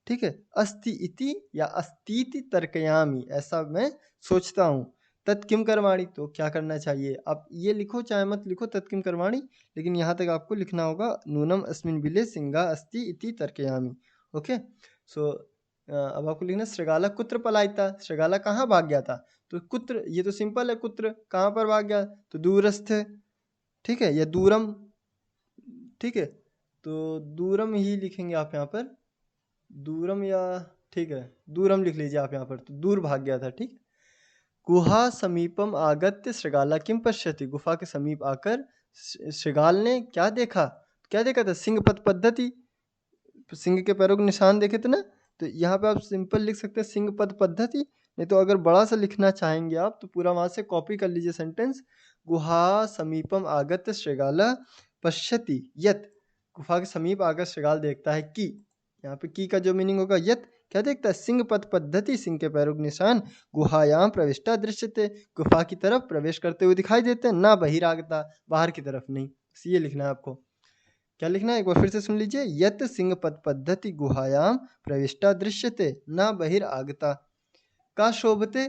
ठीक है, अस्ति इति या अस्तीति तर्कयामी, ऐसा मैं सोचता हूँ। तत्किम करवाणी, तो क्या करना चाहिए? आप ये लिखो चाहे मत लिखो तत्किम करवाणी, लेकिन यहाँ तक आपको लिखना होगा नूनम अस्मिन बिले सिंगा अस्ति इति तर्कयामी। ओके, सो अब आपको लिखना श्रृगाला कुत्र पलायिता, श्रृगाला कहाँ भाग गया था? तो कुत्र, ये तो सिंपल है, कुत्र कहाँ पर भाग गया? तो दूरस्थ। ठीक है, या दूरम। ठीक है, तो दूरम ही लिखेंगे आप यहाँ पर, दूरम, या ठीक है दूरम लिख लीजिए आप यहाँ पर, तो दूर भाग गया था। ठीक, गुहा समीपम आगत्य श्रृगाला किम पश्यति, गुफा के समीप आकर श्रृगाल ने क्या देखा? क्या देखा था? सिंह पद पद्धति, सिंह के पैरों के निशान देखे थे ना। तो यहाँ पे आप सिंपल लिख सकते हैं सिंह पद पद्धति, नहीं तो अगर बड़ा सा लिखना चाहेंगे आप तो पूरा वहां से कॉपी कर लीजिए सेंटेंस। गुहा समीपम आगत्य श्रृगाला पश्यति यत, गुफा के समीप आकर श्रृगाल देखता है कि, यहाँ पे की का जो मीनिंग होगा यत, क्या देखता है? सिंह पद पद्धति, सिंह के पैरों के निशान, गुहायाम प्रविष्टा दृश्यते, गुफा की तरफ प्रवेश करते हुए दिखाई देते हैं, ना बहिरागता, बाहर की तरफ नहीं। ये लिखना है आपको। क्या लिखना है एक बार फिर से सुन लीजिए। यत सिंह पद पद्धति गुहायाम प्रविष्टा दृश्यते न बहिर्आगता का शोभते।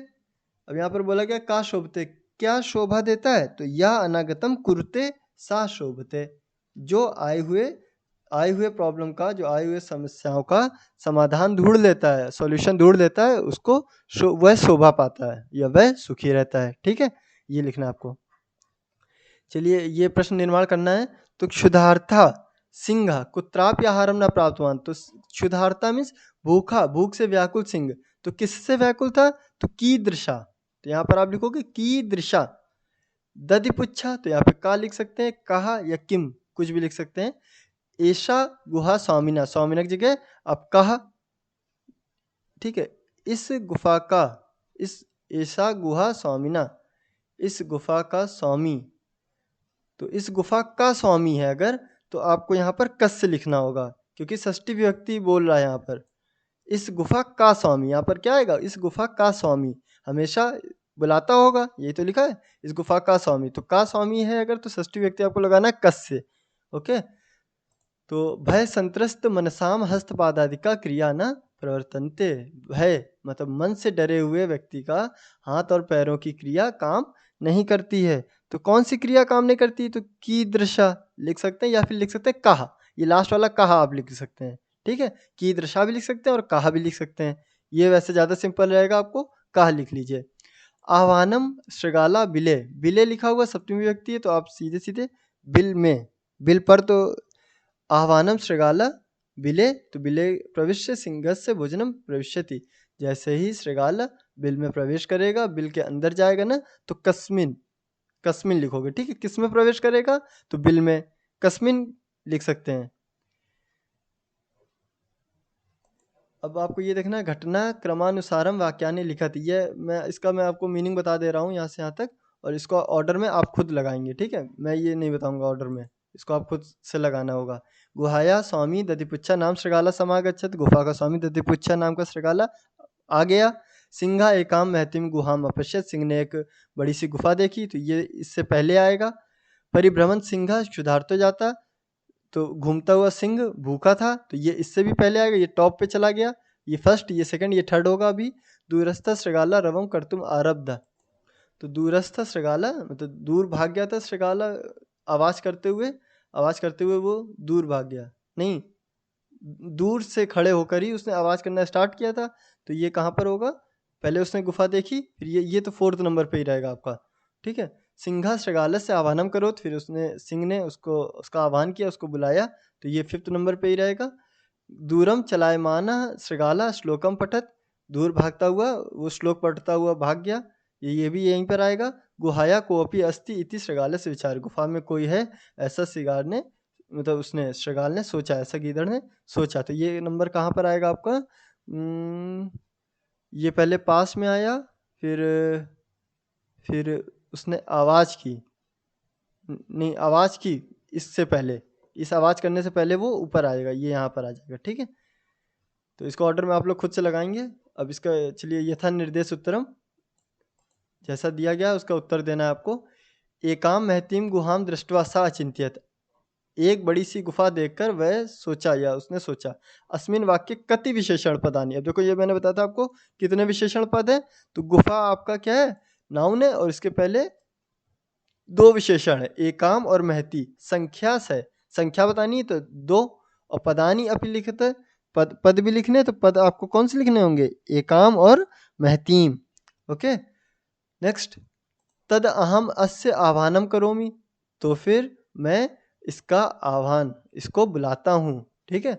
अब यहाँ पर बोला गया का शोभते, क्या शोभा देता है, तो यह अनागतम कुरुते सा शोभते, जो आए हुए प्रॉब्लम का, जो आए हुए समस्याओं का समाधान ढूंढ लेता है, सॉल्यूशन ढूंढ लेता है, उसको वह शोभा पाता है या वह सुखी रहता है। ठीक है, ये लिखना है आपको। चलिए ये प्रश्न निर्माण करना है। तो क्षुधार्था सिंह कुत्रापि आहारम न प्राप्तवान, तो क्षुधार्था मीन्स भूखा, भूख से व्याकुल सिंह, तो किससे व्याकुल था, तो कीदृशा, तो यहाँ पर आप लिखोगे कीदृशा। दधिपुच्छा, तो यहाँ पे का लिख सकते हैं, कहा या किम, कुछ भी लिख सकते हैं। ऐशा गुहा स्वामिना, स्वामिना की जगह आप कहा। ठीक है, इस गुफा का, इस ऐशा गुहा स्वामिना, इस गुफा का स्वामी, तो इस गुफा का स्वामी है अगर, तो आपको यहाँ पर कस से लिखना होगा, क्योंकि षष्ठी विभक्ति बोल रहा है यहाँ पर। इस गुफा का स्वामी, यहाँ पर क्या आएगा, इस गुफा का स्वामी, हमेशा बुलाता होगा, यही तो लिखा है, इस गुफा का स्वामी, तो का स्वामी है अगर, तो षष्ठी व्यक्ति आपको लगाना है कस से। ओके, तो भय संत्रस्त मनसाम हस्तपादादिका क्रिया न प्रवर्तनते, भय मतलब मन से डरे हुए व्यक्ति का हाथ और पैरों की क्रिया काम नहीं करती है। तो कौन सी क्रिया काम नहीं करती, तो कीदृशा लिख सकते हैं, या फिर लिख सकते हैं कहा, ये लास्ट वाला कहा आप लिख सकते हैं। ठीक है, कीदृशा भी लिख सकते हैं और कहा भी लिख सकते हैं, ये वैसे ज़्यादा सिंपल रहेगा, आपको कहा लिख लीजिए। आह्वानम श्रृगाला बिले, बिले लिखा हुआ सप्तमी विभक्ति है, तो आप सीधे सीधे बिल में, बिल पर, तो आह्वानम श्रृगाला बिले, तो बिले प्रविश्य सिंहस्य भोजनम प्रविश्यति, जैसे ही श्रृगाल बिल में प्रवेश करेगा, बिल के अंदर जाएगा ना, तो कस्मिन, कस्मिन लिखोगे। ठीक है, किस में प्रवेश करेगा, तो बिल में, कस्मिन लिख सकते हैं। अब आपको ये देखना है, घटना क्रमानुसारम वाक्यानि लिखत, ये मैं आपको मीनिंग बता दे रहा हूँ यहाँ से यहाँ तक, और इसको ऑर्डर में आप खुद लगाएंगे। ठीक है, मैं ये नहीं बताऊंगा ऑर्डर में, इसको आप खुद से लगाना होगा। गुहाया स्वामी दधिपुच्छा नाम श्रृगाला समागच्छत, गुफा का स्वामी दधिपुच्छा नाम का श्रृगाला आ गया। सिंहा एकाम महतिम गुहाम अपश्यत, सिंह ने एक बड़ी सी गुफा देखी, तो ये इससे पहले आएगा। परिभ्रमण सिंहा क्षुधार्त जाता, तो घूमता हुआ सिंह भूखा था, तो ये इससे भी पहले आएगा, ये टॉप पे चला गया, ये फर्स्ट, ये सेकंड, ये थर्ड होगा अभी। दूरस्थ श्रृगाला रवम कर्तुम आरब्ध, तो दूरस्थ श्रृगाला मतलब दूर भाग गया था श्रृगाला, आवाज करते हुए वो दूर भाग गया, नहीं, दूर से खड़े होकर ही उसने आवाज करना स्टार्ट किया था, तो ये कहाँ पर होगा, पहले उसने गुफा देखी, फिर ये तो 4th नंबर पे ही रहेगा आपका। ठीक है, सिंहा श्रृगाल से आह्वानम करो, तो फिर उसने, सिंह ने उसका आह्वान किया, उसको बुलाया, तो ये 5th नंबर पे ही रहेगा। दूरम चलायमान श्रृगाला श्लोकम पठत, दूर भागता हुआ वो श्लोक पढ़ता हुआ भाग गया, ये भी यहीं पर आएगा। गुहाया कोपी अस्ति इति श्रृगाल से विचार, गुफा में कोई है ऐसा श्रृगाल ने, मतलब उसने, श्रृगाल ने सोचा, ऐसा गीदड़ ने सोचा, तो ये नंबर कहाँ पर आएगा आपका, ये पहले पास में आया, फिर उसने आवाज़ की, नहीं आवाज़ की इससे पहले, इस आवाज़ करने से पहले वो ऊपर आएगा, ये यहाँ पर आ जाएगा। ठीक है, तो इसको ऑर्डर में आप लोग खुद से लगाएंगे। अब इसका चलिए, यथा निर्देश उत्तरम, जैसा दिया गया उसका उत्तर देना है आपको। एकाम महतीम गुहाम दृष्टवा सा अचिंत्यत, एक बड़ी सी गुफा देखकर वह सोचा, या उसने सोचा। अस्मिन वाक्य कति विशेषण पदानी, अब देखो ये मैंने बताया था आपको कितने विशेषण पद है, तो गुफा आपका क्या है, नाउन है, और इसके पहले 2 विशेषण है, एकाम और महती, संख्या से, संख्या बतानी है तो 2, और पदानी अपि लिखते, पद भी लिखने, तो पद आपको कौन से लिखने होंगे, एकाम और महतीम। ओके, नेक्स्ट, तद अहम अस्य आह्वानम करोमि, तो फिर मैं इसका आह्वान, इसको बुलाता हूँ। ठीक है,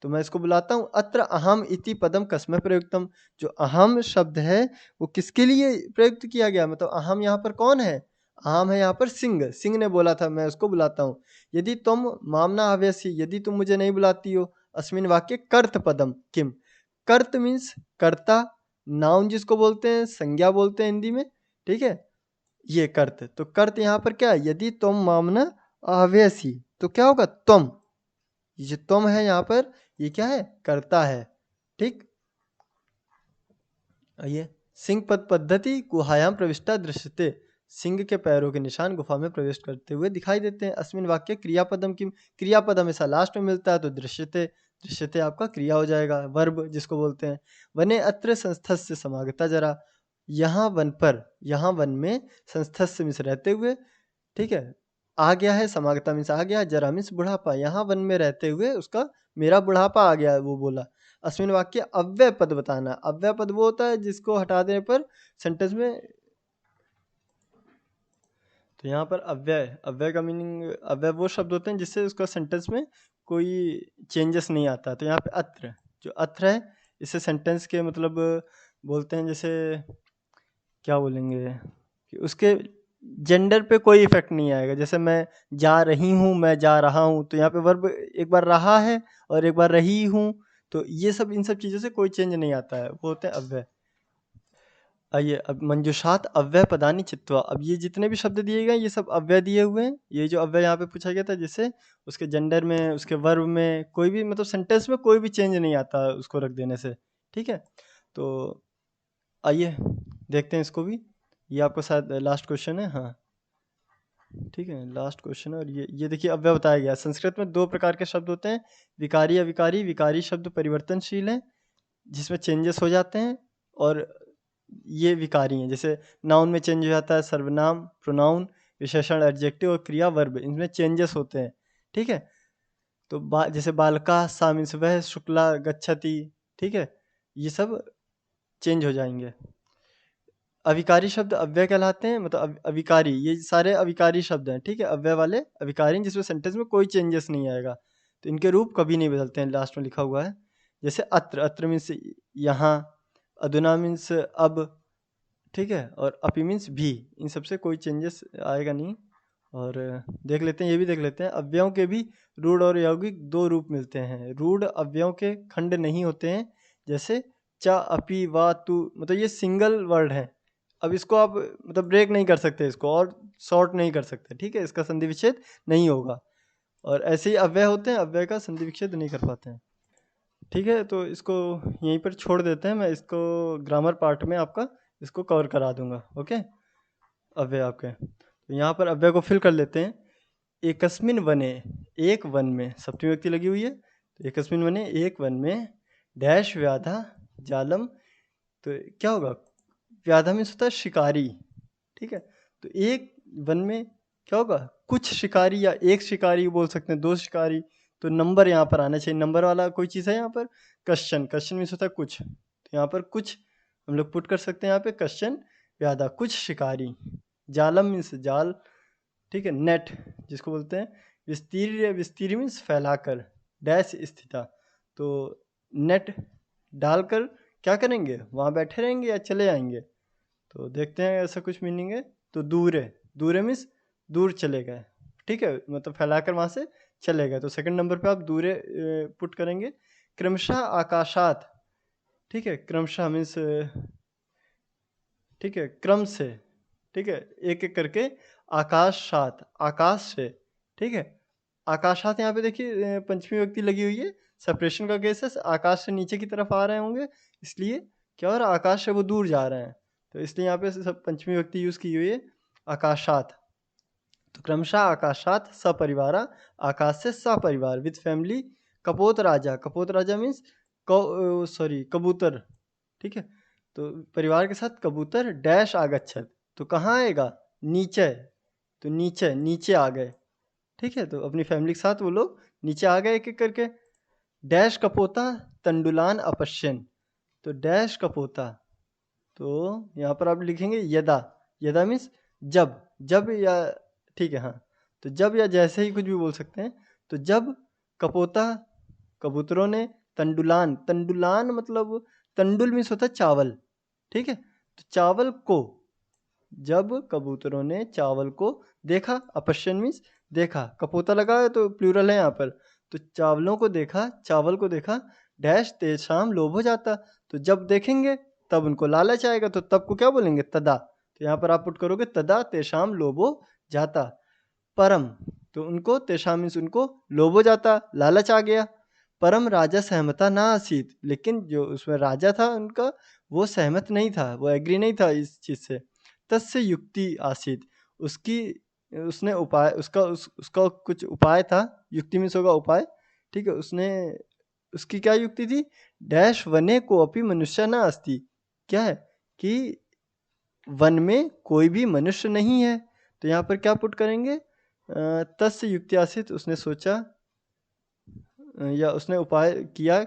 तो मैं इसको बुलाता हूँ। अत्र अहम इति पदम कस्मै प्रयुक्तम, जो अहम शब्द है वो किसके लिए प्रयुक्त किया गया, मतलब अहम यहाँ पर कौन है, अहम है यहाँ पर सिंह, सिंह ने बोला था मैं उसको बुलाता हूँ। यदि तुम मामना आवेसी, यदि तुम मुझे नहीं बुलाती हो, अस्मिन वाक्य कर्त पदम किम, कर्त मीन्स कर्ता, नाउन जिसको बोलते हैं, संज्ञा बोलते हैं हिंदी में। ठीक है, ये कर्त, तो कर्त यहाँ पर क्या है, यदि तुम मामना आवेसी, तो क्या होगा, तुम, ये जो तुम है यहाँ पर, ये क्या है, कर्ता है। ठीक, ये सिंह पद पद्धति गुहायाम प्रविष्टा दृश्यते, सिंह के पैरों के निशान गुफा में प्रवेश करते हुए दिखाई देते हैं। अस्मिन वाक्य क्रियापदम की क्रियापद हमेशा लास्ट में मिलता है, तो दृश्यते, दृश्यते आपका क्रिया हो जाएगा, वर्ब जिसको बोलते हैं। वने अत्र संस्थस्य समागता जरा, यहाँ वन पर, यहाँ वन में संस्थस्य मीन्स रहते हुए, ठीक है, आ गया है, समागता मीन्स आ गया, जरा मीन्स बुढ़ापा, यहाँ वन में रहते हुए उसका मेरा बुढ़ापा आ गया है, वो बोला। अस्मिन वाक्य अव्यय पद बताना। अव्यय पद वो होता है जिसको हटा देने पर सेंटेंस में, तो यहाँ पर अव्यय, अव्यय का मीनिंग, अव्यय वो शब्द होते हैं जिससे उसका सेंटेंस में कोई चेंजेस नहीं आता। तो यहाँ पे अत्र, जो अत्र है इससे सेंटेंस के मतलब बोलते हैं, जैसे क्या बोलेंगे कि उसके जेंडर पे कोई इफेक्ट नहीं आएगा। जैसे मैं जा रही हूँ, मैं जा रहा हूँ, तो यहाँ पे वर्ब एक बार रहा है और एक बार रही हूँ, तो ये सब, इन सब चीज़ों से कोई चेंज नहीं आता है, वो होते हैं अव्यय। आइए अब मंजूषात अव्यय पदानि चित्वा। अब ये जितने भी शब्द दिए गए ये सब अव्यय दिए हुए हैं। ये जो अव्यय यहाँ पे पूछा गया था, जिससे उसके जेंडर में, उसके वर्ब में कोई भी मतलब सेंटेंस में कोई भी चेंज नहीं आता उसको रख देने से, ठीक है। तो आइए देखते हैं इसको भी। ये आपका शायद लास्ट क्वेश्चन है, हाँ ठीक है, लास्ट क्वेश्चन है। और ये देखिए अव्यय बताया गया। संस्कृत में 2 प्रकार के शब्द होते हैं, विकारी अविकारी। विकारी शब्द परिवर्तनशील है जिसमें चेंजेस हो जाते हैं, और ये विकारी हैं। जैसे नाउन में चेंज हो जाता है, सर्वनाम, प्रोनाउन, विशेषण, एडजेक्टिव और क्रिया वर्ब, इनमें चेंजेस होते हैं, ठीक है। तो जैसे बालका, सा मीन्स वह, शुक्ला गच्छति, ठीक है, ये सब चेंज हो जाएंगे। अविकारी शब्द अव्यय कहलाते हैं, मतलब अविकारी, ये सारे अविकारी शब्द हैं, ठीक है, अव्यय वाले अविकारी, जिसमें सेंटेंस में कोई चेंजेस नहीं आएगा, तो इनके रूप कभी नहीं बदलते हैं। लास्ट में लिखा हुआ है, जैसे अत्र, अत्र मीन्स यहाँ, अधुना मीन्स अब, ठीक है, और अपि मीन्स भी, इन सबसे कोई चेंजेस आएगा नहीं। और देख लेते हैं, ये भी देख लेते हैं, अव्ययों के भी रूढ़ और यौगिक 2 रूप मिलते हैं। रूढ़ अव्ययों के खंड नहीं होते हैं, जैसे च, अपि, वा, तु, मतलब ये सिंगल वर्ड है। अब इसको आप मतलब ब्रेक नहीं कर सकते, इसको और शॉर्ट नहीं कर सकते, ठीक है, इसका संधि विच्छेद नहीं होगा। और ऐसे ही अव्यय होते हैं, अव्यय का संधि विच्छेद नहीं कर पाते हैं, ठीक है। तो इसको यहीं पर छोड़ देते हैं, मैं इसको ग्रामर पार्ट में आपका इसको कवर करा दूंगा, ओके। अव्यय आपके, तो यहाँ पर अव्यय को फिल कर लेते हैं। एकस्मिन वने, एक वन में, सप्तमी व्यक्ति लगी हुई है, तो एकस्मिन वने, एक वन में, डैश व्याधा जालम, तो क्या होगा, व्याधा मीन्स होता है शिकारी, ठीक है। तो एक वन में क्या होगा, कुछ शिकारी, या एक शिकारी बोल सकते हैं, 2 शिकारी। तो नंबर यहाँ पर आना चाहिए, नंबर वाला कोई चीज़ है यहाँ पर। क्वेश्चन, क्वेश्चन मीन्स होता है कुछ, तो यहाँ पर कुछ हम लोग पुट कर सकते हैं यहाँ पे, क्वेश्चन व्याधा, कुछ शिकारी। जालम मीन्स जाल, ठीक है, नेट जिसको बोलते हैं। विस्तीर्य, विस्तीर्य मीन्स फैलाकर, डैश स्थिता, तो नेट डालकर क्या करेंगे, वहाँ बैठे रहेंगे या चले आएंगे। तो देखते हैं ऐसा कुछ मीनिंग है। तो दूर है, दूर है मीन्स दूर चले गए, ठीक है, मतलब फैलाकर वहाँ से चले गए। तो सेकंड नंबर पे आप दूरे पुट करेंगे। क्रमशः आकाशात, ठीक है, क्रमशः मीन्स, ठीक है, क्रम से, ठीक है, एक एक करके, आकाशात, आकाश से, ठीक है। आकाशात यहाँ पे देखिए पंचमी व्यक्ति लगी हुई है, सेपरेशन का केस है, आकाश से नीचे की तरफ आ रहे होंगे, इसलिए क्या हो रहा है, आकाश से वो दूर जा रहे हैं, तो इसलिए यहाँ पे सब पंचमी व्यक्ति यूज की हुई है, आकाशात। तो क्रमशः आकाशात सपरिवारा, आकाश से सपरिवार, विद फैमिली। कपोत राजा, कपोत राजा मीन्स सॉरी कबूतर, ठीक है। तो परिवार के साथ कबूतर डैश आगच्छत, तो कहाँ आएगा, नीचे, तो नीचे, नीचे आ गए, ठीक है। तो अपनी फैमिली के साथ वो लोग नीचे आ गए एक एक करके। डैश कपोता तंडुलान अपश्यन, तो डैश कपोता, तो यहाँ पर आप लिखेंगे यदा, यदा मीन्स जब, जब या, ठीक है, हाँ, तो जब या जैसे ही कुछ भी बोल सकते हैं। तो जब कपोता, कबूतरों ने, तंडुलान, तंडुलान मतलब तंडुल मीन्स होता है चावल, ठीक है, तो चावल को, जब कबूतरों ने चावल को देखा, अपश्यन मीन्स देखा, कपोता लगा है तो प्लूरल है यहाँ पर, तो चावलों को देखा, चावल को देखा, डैश तेषाम लोभ हो जाता, तो जब देखेंगे तब उनको लालच आएगा, तो तब को क्या बोलेंगे, तदा। तो यहाँ पर आप पुट करोगे तदा तेषाम लोभो जाता, परम, तो उनको, तेषाम मीन्स उनको, लोभो जाता, लालच आ गया। परम राजा सहमता ना आसीत, लेकिन जो उसमें राजा था उनका, वो सहमत नहीं था, वो एग्री नहीं था इस चीज़ से। तस्य युक्ति आसीत, उसकी उसने उपाय उसका कुछ उपाय था। युक्ति मीन्स होगा उपाय, ठीक है। उसकी क्या युक्ति थी? डैश वने को अपि मनुष्य न अस्ति, क्या है कि वन में कोई भी मनुष्य नहीं है। तो यहाँ पर क्या पुट करेंगे? तस्य युक्ति आसीत, उसने सोचा या उसने उपाय किया।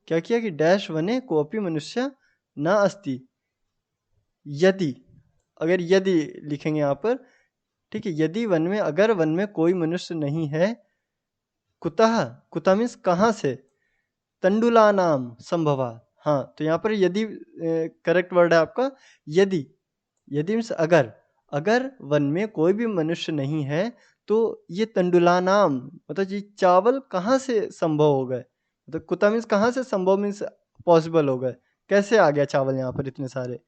क्या किया कि डैश वने कोपी मनुष्य न अस्ति, यदि, अगर यदि लिखेंगे यहाँ पर, ठीक है। यदि वन में, अगर वन में कोई मनुष्य नहीं है, कुतः, कुतः मीन्स कहाँ से, तंडुला नाम संभवा। हाँ, तो यहाँ पर यदि करेक्ट वर्ड है आपका यदि। यदि मीन्स अगर, अगर वन में कोई भी मनुष्य नहीं है तो ये तंडुला नाम मतलब ये चावल कहाँ से संभव हो गए, मतलब कुता मीन्स कहाँ से संभव मीन्स पॉसिबल हो गए, कैसे आ गया चावल यहाँ पर इतने सारे।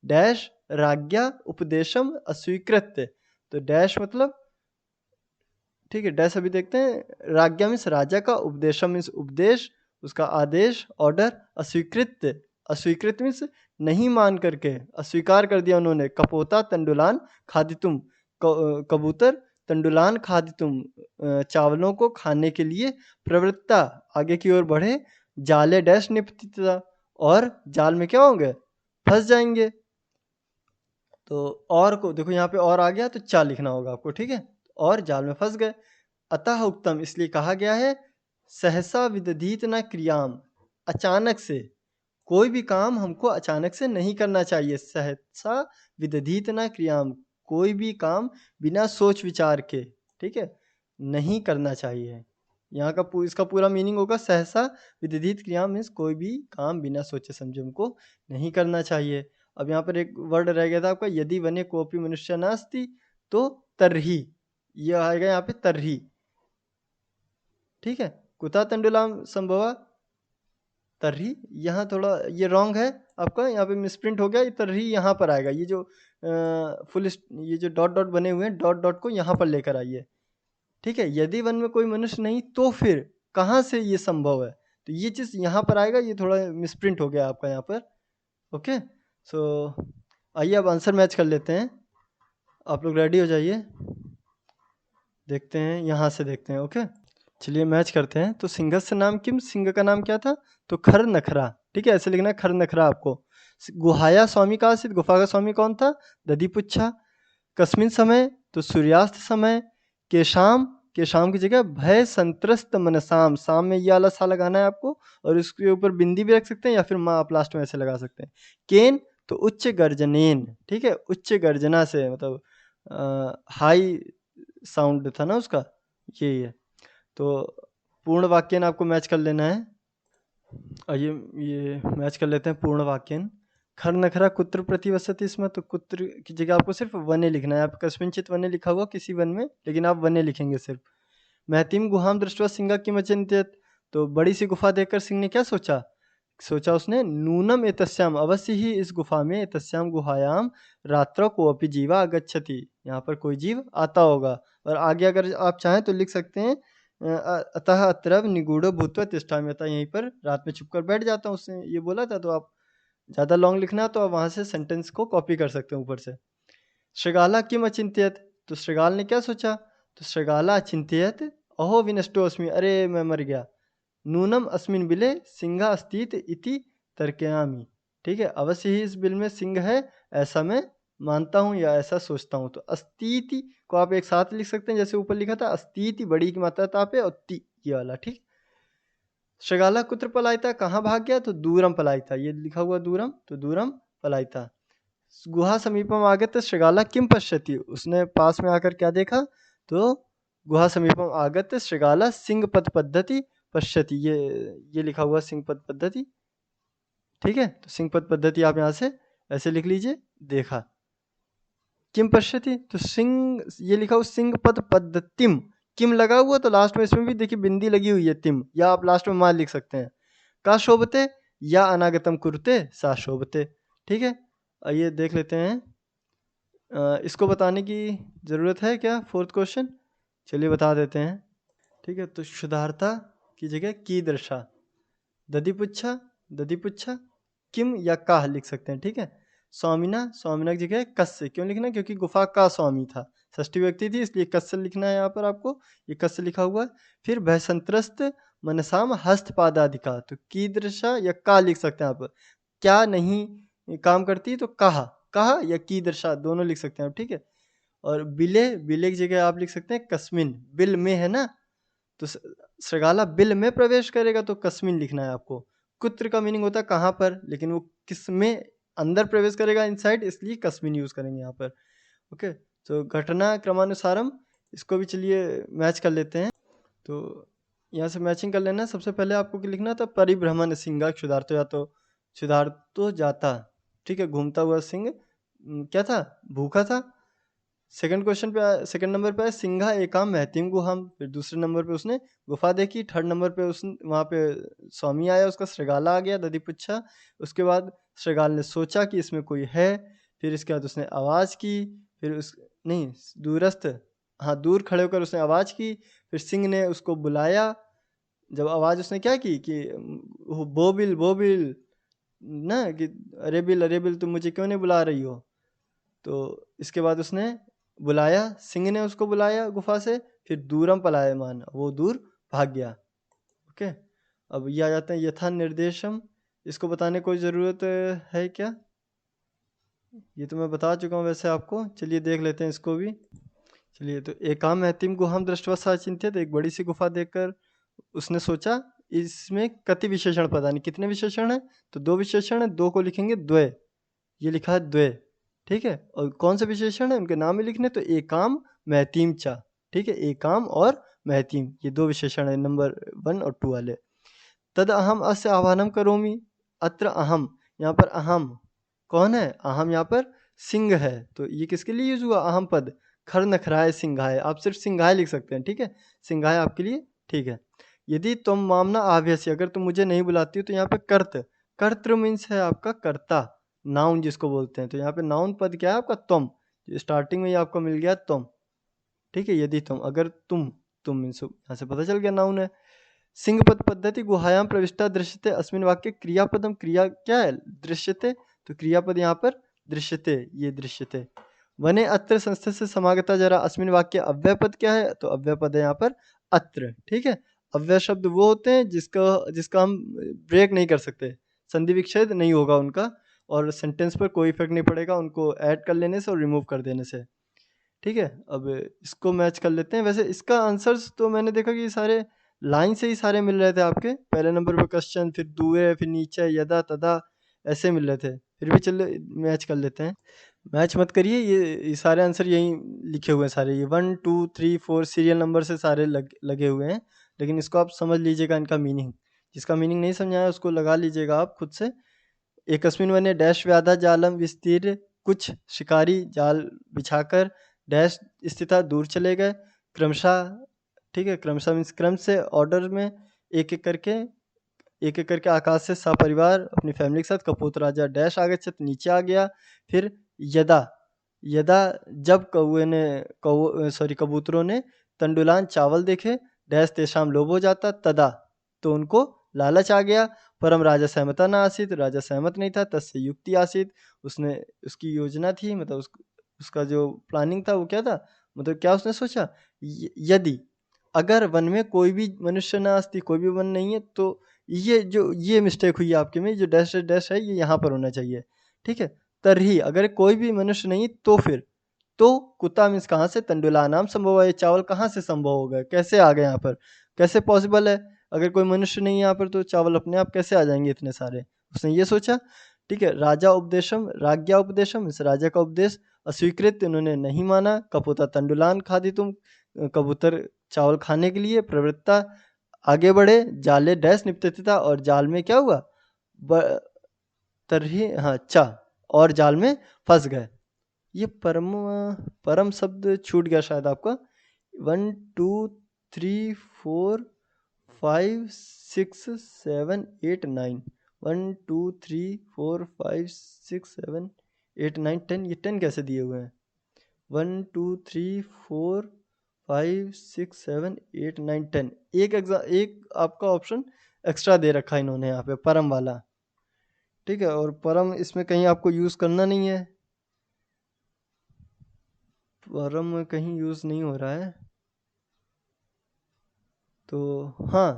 डैश राज्ञा उपदेशम अस्वीकृत्य, तो डैश मतलब, ठीक है, डैश अभी देखते हैं। राज्ञा मीन्स राजा का, उपदेशम मीन्स उपदेश, उसका आदेश, ऑर्डर। अस्वीकृत्य, अस्वीकृत मीन्स नहीं मान करके, अस्वीकार कर दिया उन्होंने। कपोता तंडुलान खादितुम, कबूतर तंडुलान खादितुम, चावलों को खाने के लिए प्रवृत्ता, आगे की ओर बढ़े। जाले डैश निपतिता, और जाल में क्या होंगे? फंस जाएंगे। तो और को देखो यहाँ पे और आ गया तो चा लिखना होगा आपको, ठीक है। और जाल में फंस गए। अतः उत्तम, इसलिए कहा गया है, सहसा विदधीत न क्रियाम, अचानक से कोई भी काम हमको अचानक से नहीं करना चाहिए। सहसा विदधीत न क्रियाम, कोई भी काम बिना सोच विचार के, ठीक है, नहीं करना चाहिए। यहाँ का इसका पूरा मीनिंग होगा सहसा विदधीत क्रियाम मीन्स कोई भी काम बिना सोचे समझे हमको नहीं करना चाहिए। अब यहाँ पर एक वर्ड रह गया था आपका, यदि वने कोपी मनुष्य नास्ति, तो तरही, ये आएगा यहाँ पे तरही, ठीक है। कुता तंडुलाम संभवा, तरही, यहाँ थोड़ा ये रॉन्ग है आपका, यहाँ पे मिसप्रिंट हो गया। ये तरही यहाँ पर आएगा, ये जो ये जो डॉट डॉट बने हुए हैं, डॉट डॉट को यहाँ पर लेकर आइए, ठीक है। यदि वन में कोई मनुष्य नहीं तो फिर कहाँ से ये संभव है, तो ये चीज़ यहाँ पर आएगा। ये थोड़ा मिसप्रिंट हो गया आपका यहाँ पर, ओके। सो आइए अब आंसर मैच कर लेते हैं। आप लोग रेडी हो जाइए, देखते हैं, यहाँ से देखते हैं, ओके। चलिए मैच करते हैं। तो सिंहस्य नाम किम, सिंह का नाम क्या था? तो खर नखरा, ठीक है, ऐसे लिखना है, खर नखरा आपको। गुहाया स्वामी का आसित, गुफा का स्वामी कौन था? दधिपुच्छा। कस्मिन समय, तो सूर्यास्त समय। केशाम, केशाम की जगह भय संत्रस्त मनसाम, शाम में ये वाला सा लगाना है आपको, और इसके ऊपर बिंदी भी रख सकते हैं या फिर माँ आप लास्ट में ऐसे लगा सकते हैं। केन, तो उच्च गर्जनेन, ठीक है, उच्च गर्जना से, मतलब हाई साउंड था ना उसका, यही है। तो पूर्ण वाक्यन आपको मैच कर लेना है। आइए ये मैच कर लेते हैं पूर्ण वाक्यन। खर नखरा कुत्र प्रतिवसति, इसमें तो कुत्र की जगह आपको सिर्फ वने लिखना है। आप कस्मिंचित वने लिखा हुआ किसी वन में, लेकिन आप वने लिखेंगे सिर्फ। महतीम गुहाम दृष्टवा सिंह किम अचिंत्यत, तो बड़ी सी गुफा देखकर सिंह ने क्या सोचा? सोचा उसने, नूनम एतस्याम, अवश्य ही इस गुफा में, एतस्याम गुहायाम रात्रो को अपि जीवा आगच्छति, यहाँ पर कोई जीव आता होगा। और आगे अगर आप चाहें तो लिख सकते हैं, अतः अत्र निगूढ़ भूत्वा तिष्ठामि, अतः यहीं पर रात में छुपकर बैठ जाता हूँ। उसने ये बोला था। तो आप ज़्यादा लॉन्ग लिखना तो आप वहाँ से सेंटेंस को कॉपी कर सकते हैं ऊपर से। श्रृगाला किम अचिंत्यत, तो श्रृगाल ने क्या सोचा? तो श्रृगाला अचिंत्यत, अहो विनष्टो अस्मि, अरे मैं मर गया। नूनम अस्मिन बिले सिंह अस्तित इति तर्कयामि, ठीक है, अवश्य ही इस बिल में सिंह है, ऐसा मैं मानता हूँ या ऐसा सोचता हूँ। तो अस्तीति को आप एक साथ लिख सकते हैं, जैसे ऊपर लिखा था, अस्तीति बड़ी की मात्रा ताप है, और ती ये वाला, ठीक। श्रृगाला कुत्र पलायता, कहाँ भाग गया? तो दूरम पलायता, ये लिखा हुआ दूरम, तो दूरम पलायता। गुहा समीपम आगत श्रृगाला किम पश्यति, उसने पास में आकर क्या देखा? तो गुहा समीपम आगत श्रृगाला सिंह पद पद्धति पश्यति, ये लिखा हुआ सिंह पद पद्धति, ठीक है। तो सिंह पद पद्धति आप यहाँ से ऐसे लिख लीजिए, देखा। किम पश्यति, तो सिंह, ये लिखा हुआ सिंह पद पद्धतिम, किम लगा हुआ, तो लास्ट में इसमें भी देखिए बिंदी लगी हुई है, तिम, या आप लास्ट में मान लिख सकते हैं। का शोभते, या अनागतम कुरुते सा शोभते, ठीक है। आइए देख लेते हैं। इसको बताने की ज़रूरत है क्या? फोर्थ क्वेश्चन, चलिए बता देते हैं, ठीक है। तो शुद्धार्था की जगह कीदृशा, दधिपुच्छा, दधिपुच्छा, किम या काह लिख सकते हैं, ठीक है। स्वामिना, स्वामिना की जगह कस्य क्यों लिखना, क्योंकि गुफा का स्वामी था, षष्ठी व्यक्ति थी, इसलिए कस्य लिखना है यहाँ पर आपको, ये कस्य लिखा हुआ है। फिर भयसंत्रस्त मनसाम हस्तपादादिका, तो कीदृशा या का लिख सकते हैं आप, क्या नहीं काम करती तो कहा या कीदृशा दोनों लिख सकते हैं आप, ठीक है। और बिले की जगह आप लिख सकते हैं कस्मिन, बिल में है ना, तो श्रृगाला बिल में प्रवेश करेगा तो कस्मिन लिखना है आपको। कुत्र का मीनिंग होता है कहाँ पर, लेकिन वो किस में अंदर प्रवेश करेगा इनसाइड, इसलिए कस्मिन यूज करेंगे यहाँ पर। ओके, तो घटना क्रमानुसारम, इसको भी चलिए मैच कर लेते हैं। तो यहाँ से मैचिंग कर लेना। सबसे पहले आपको क्या लिखना था, परिभ्रमण सिंह क्षुधार्तो, या तो क्षुधार्तो जाता, ठीक है, घूमता हुआ सिंह क्या था, भूखा था। सेकंड क्वेश्चन पे, सेकंड नंबर पे है सिंघा एकाम महतिम गुहाम, फिर दूसरे नंबर पे उसने गुफा देखी। थर्ड नंबर पे उस वहाँ पे स्वामी आया, उसका श्रृगाला आ गया, दधी पूछा। उसके बाद श्रृगाल ने सोचा कि इसमें कोई है, फिर इसके बाद उसने आवाज़ की, फिर उस नहीं दूरस्थ, हाँ दूर खड़े होकर उसने आवाज़ की, फिर सिंह ने उसको बुलाया। जब आवाज़ उसने क्या की कि बोबिल बोबिल ना, कि अरे बिल तुम मुझे क्यों नहीं बुला रही हो। तो इसके बाद उसने बुलाया, सिंह ने उसको बुलाया गुफा से, फिर दूरम पलायमान, वो दूर भाग गया। ओके, अब ये आ जाते हैं यथा निर्देशम, इसको बताने कोई ज़रूरत है क्या, ये तो मैं बता चुका हूँ वैसे आपको। चलिए देख लेते हैं इसको भी। चलिए, तो एकाम महतिम गुहाम दृष्टवा सा चिंतित, एक बड़ी सी गुफा देखकर उसने सोचा। इसमें कति विशेषण पता नहीं कितने विशेषण है, तो दो विशेषण है, दो को लिखेंगे द्वय, ये लिखा है द्वय, ठीक है। और कौन से विशेषण है उनके नाम में लिखने, तो एकाम महतीम चा, ठीक है, एकाम और महतीम ये दो विशेषण है नंबर 1 और 2 वाले। तद अहम अस्य आह्वानम करोमि, अत्र अहम, यहाँ पर अहम कौन है, अहम यहाँ पर सिंह है, तो ये किसके लिए यूज हुआ, अहम पद, खर नखराय सिंघाय, आप सिर्फ सिंघाय लिख सकते हैं, ठीक है, सिंघाय आपके लिए ठीक है। यदि तुम मामना आभ्यसी, अगर तुम मुझे नहीं बुलाती हो, तो यहाँ पे कर्तृ मीन्स है आपका कर्ता, नाउन जिसको बोलते हैं, तो यहाँ पे नाउन पद क्या है आपका, तुम, स्टार्टिंग में ही आपको मिल गया तुम, ठीक है। यदि तुम, अगर तुम मीन्स यहाँ से पता चल गया नाउन है। सिंह पद पद्धति गुहायाम प्रविष्टा दृश्यते, अस्मिन वाक्य क्रियापदम, क्रिया क्या है, दृश्यते, तो क्रियापद यहाँ पर दृश्यते, ये दृश्यते। वने अत्र संस्था से समागता जरा, अस्मिन वाक्य अव्यय पद क्या है, तो अव्यय पद है यहाँ पर अत्र, ठीक है। अव्यय शब्द वो होते हैं जिसका हम ब्रेक नहीं कर सकते, संधि विच्छेद नहीं होगा उनका, और सेंटेंस पर कोई इफेक्ट नहीं पड़ेगा उनको ऐड कर लेने से और रिमूव कर देने से, ठीक है। अब इसको मैच कर लेते हैं। वैसे इसका आंसर्स तो मैंने देखा कि सारे लाइन से ही सारे मिल रहे थे आपके, पहले नंबर पर क्वेश्चन, फिर दुए, फिर नीचे यदा तदा, ऐसे मिल रहे थे। फिर भी चलो मैच कर लेते हैं। मैच मत करिए, ये सारे आंसर यहीं लिखे हुए हैं सारे, ये 1 2 3 4 सीरियल नंबर से सारे लगे हुए हैं, लेकिन इसको आप समझ लीजिएगा इनका मीनिंग, जिसका मीनिंग नहीं समझाया उसको लगा लीजिएगा आप खुद से। एकस्मिन वने डैश व्याधा जालम विस्तीर, कुछ शिकारी जाल बिछाकर डैश स्थिता दूर चले गए, क्रमशः, ठीक है, क्रमशः मीन्स क्रम से, ऑर्डर में, एक एक करके आकाश से सपरिवार अपनी फैमिली के साथ कपूत राजा डैश आगच्छत नीचे आ गया। फिर यदा यदा जब कबूतरों ने तंडुलान चावल देखे, डैश तेषाम लोभ हो जाता, तदा तो उनको लालच आ गया, परम राजा सहमता न आसित, राजा सहमत नहीं था, तस्य युक्ति आसित, उसने उसकी योजना थी, मतलब उसका जो प्लानिंग था वो क्या था, मतलब क्या उसने सोचा, यदि अगर वन में कोई भी मनुष्य ना अस्ति, कोई भी वन नहीं है, तो ये मिस्टेक हुई है आपके में, जो डैश डैश है ये यहाँ पर होना चाहिए, ठीक है। तरही, अगर कोई भी मनुष्य नहीं तो फिर, तो कुत्ता मीन्स कहाँ से, तंडुला नाम संभव है, ये चावल कहाँ से संभव हो गए, कैसे आ गए यहाँ पर, कैसे पॉसिबल है, अगर कोई मनुष्य नहीं है यहाँ पर तो चावल अपने आप कैसे आ जाएंगे इतने सारे, उसने ये सोचा, ठीक है। राजा उपदेशम, राज्ञा उपदेशम, इस राजा का उपदेश अस्वीकृत, उन्होंने नहीं माना, कपूता तंडुलान खादी तुम, कबूतर चावल खाने के लिए प्रवृत्ता आगे बढ़े, जाले डैश निपतिता, और जाल में क्या हुआ, तरही, हाँ चा, और जाल में फंस गए। ये परम शब्द छूट गया शायद आपका, 1 2 3 4 5 6 7 8 9, 1 2 3 4 5 6 7 8 9 10, ये 10 कैसे दिए हुए हैं, 1 2 3 4 5 6 7 8 9 10, एक आपका ऑप्शन एक्स्ट्रा दे रखा है इन्होंने यहाँ पे, परम वाला, ठीक है। और परम इसमें कहीं आपको यूज़ करना नहीं है, परम में कहीं यूज़ नहीं हो रहा है, तो हाँ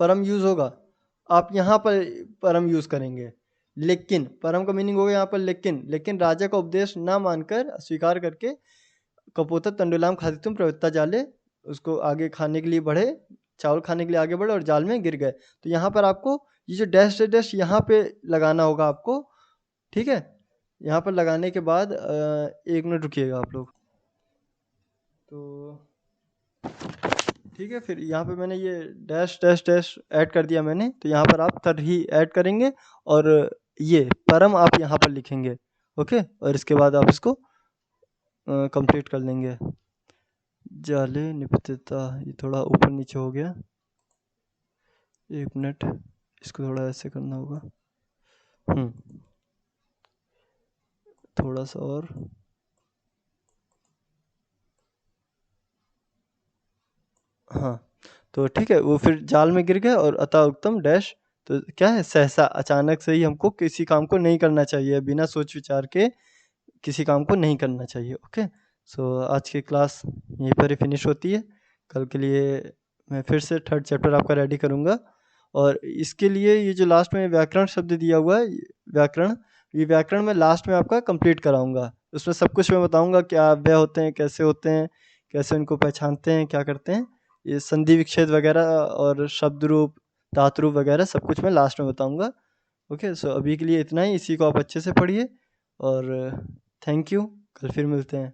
परम यूज़ होगा। आप यहाँ पर परम यूज़ करेंगे, लेकिन परम का मीनिंग होगा यहाँ पर लेकिन राजा का उपदेश ना मानकर, अस्वीकार करके कपोत तंडुलाम खादितुम प्रवृत्ता जाले, उसको आगे खाने के लिए बढ़े, चावल खाने के लिए आगे बढ़े और जाल में गिर गए। तो यहाँ पर आपको ये जो डैश डैश यहाँ पे लगाना होगा आपको, ठीक है। यहाँ पर लगाने के बाद 1 मिनट रुकिएगा आप लोग। तो ठीक है, फिर यहाँ पे मैंने ये डैश डैश डैश ऐड कर दिया मैंने, तो यहाँ पर आप तरही ऐड करेंगे और ये परम आप यहाँ पर लिखेंगे, ओके। और इसके बाद आप इसको कंप्लीट कर लेंगे। जाले निपतता, ये थोड़ा ऊपर नीचे हो गया, 1 मिनट, इसको थोड़ा ऐसे करना होगा, थोड़ा सा और, हाँ। तो ठीक है, वो फिर जाल में गिर गया और अतः उत्तम डैश, तो क्या है, सहसा अचानक से ही हमको किसी काम को नहीं करना चाहिए, बिना सोच विचार के किसी काम को नहीं करना चाहिए, ओके। सो आज की क्लास यहीं पर ही फिनिश होती है। कल के लिए मैं फिर से 3rd चैप्टर आपका रेडी करूँगा, और इसके लिए ये जो लास्ट में व्याकरण शब्द दिया हुआ है, व्याकरण, ये व्याकरण मैं लास्ट में आपका कंप्लीट कराऊंगा। उसमें सब कुछ मैं बताऊंगा, क्या अव्यय होते हैं, कैसे होते हैं, कैसे उनको पहचानते हैं, क्या करते हैं, ये संधि विच्छेद वगैरह और शब्द रूप, धातु रूप वगैरह सब कुछ मैं लास्ट में बताऊंगा, ओके। सो अभी के लिए इतना ही, इसी को आप अच्छे से पढ़िए और थैंक यू। कल फिर मिलते हैं।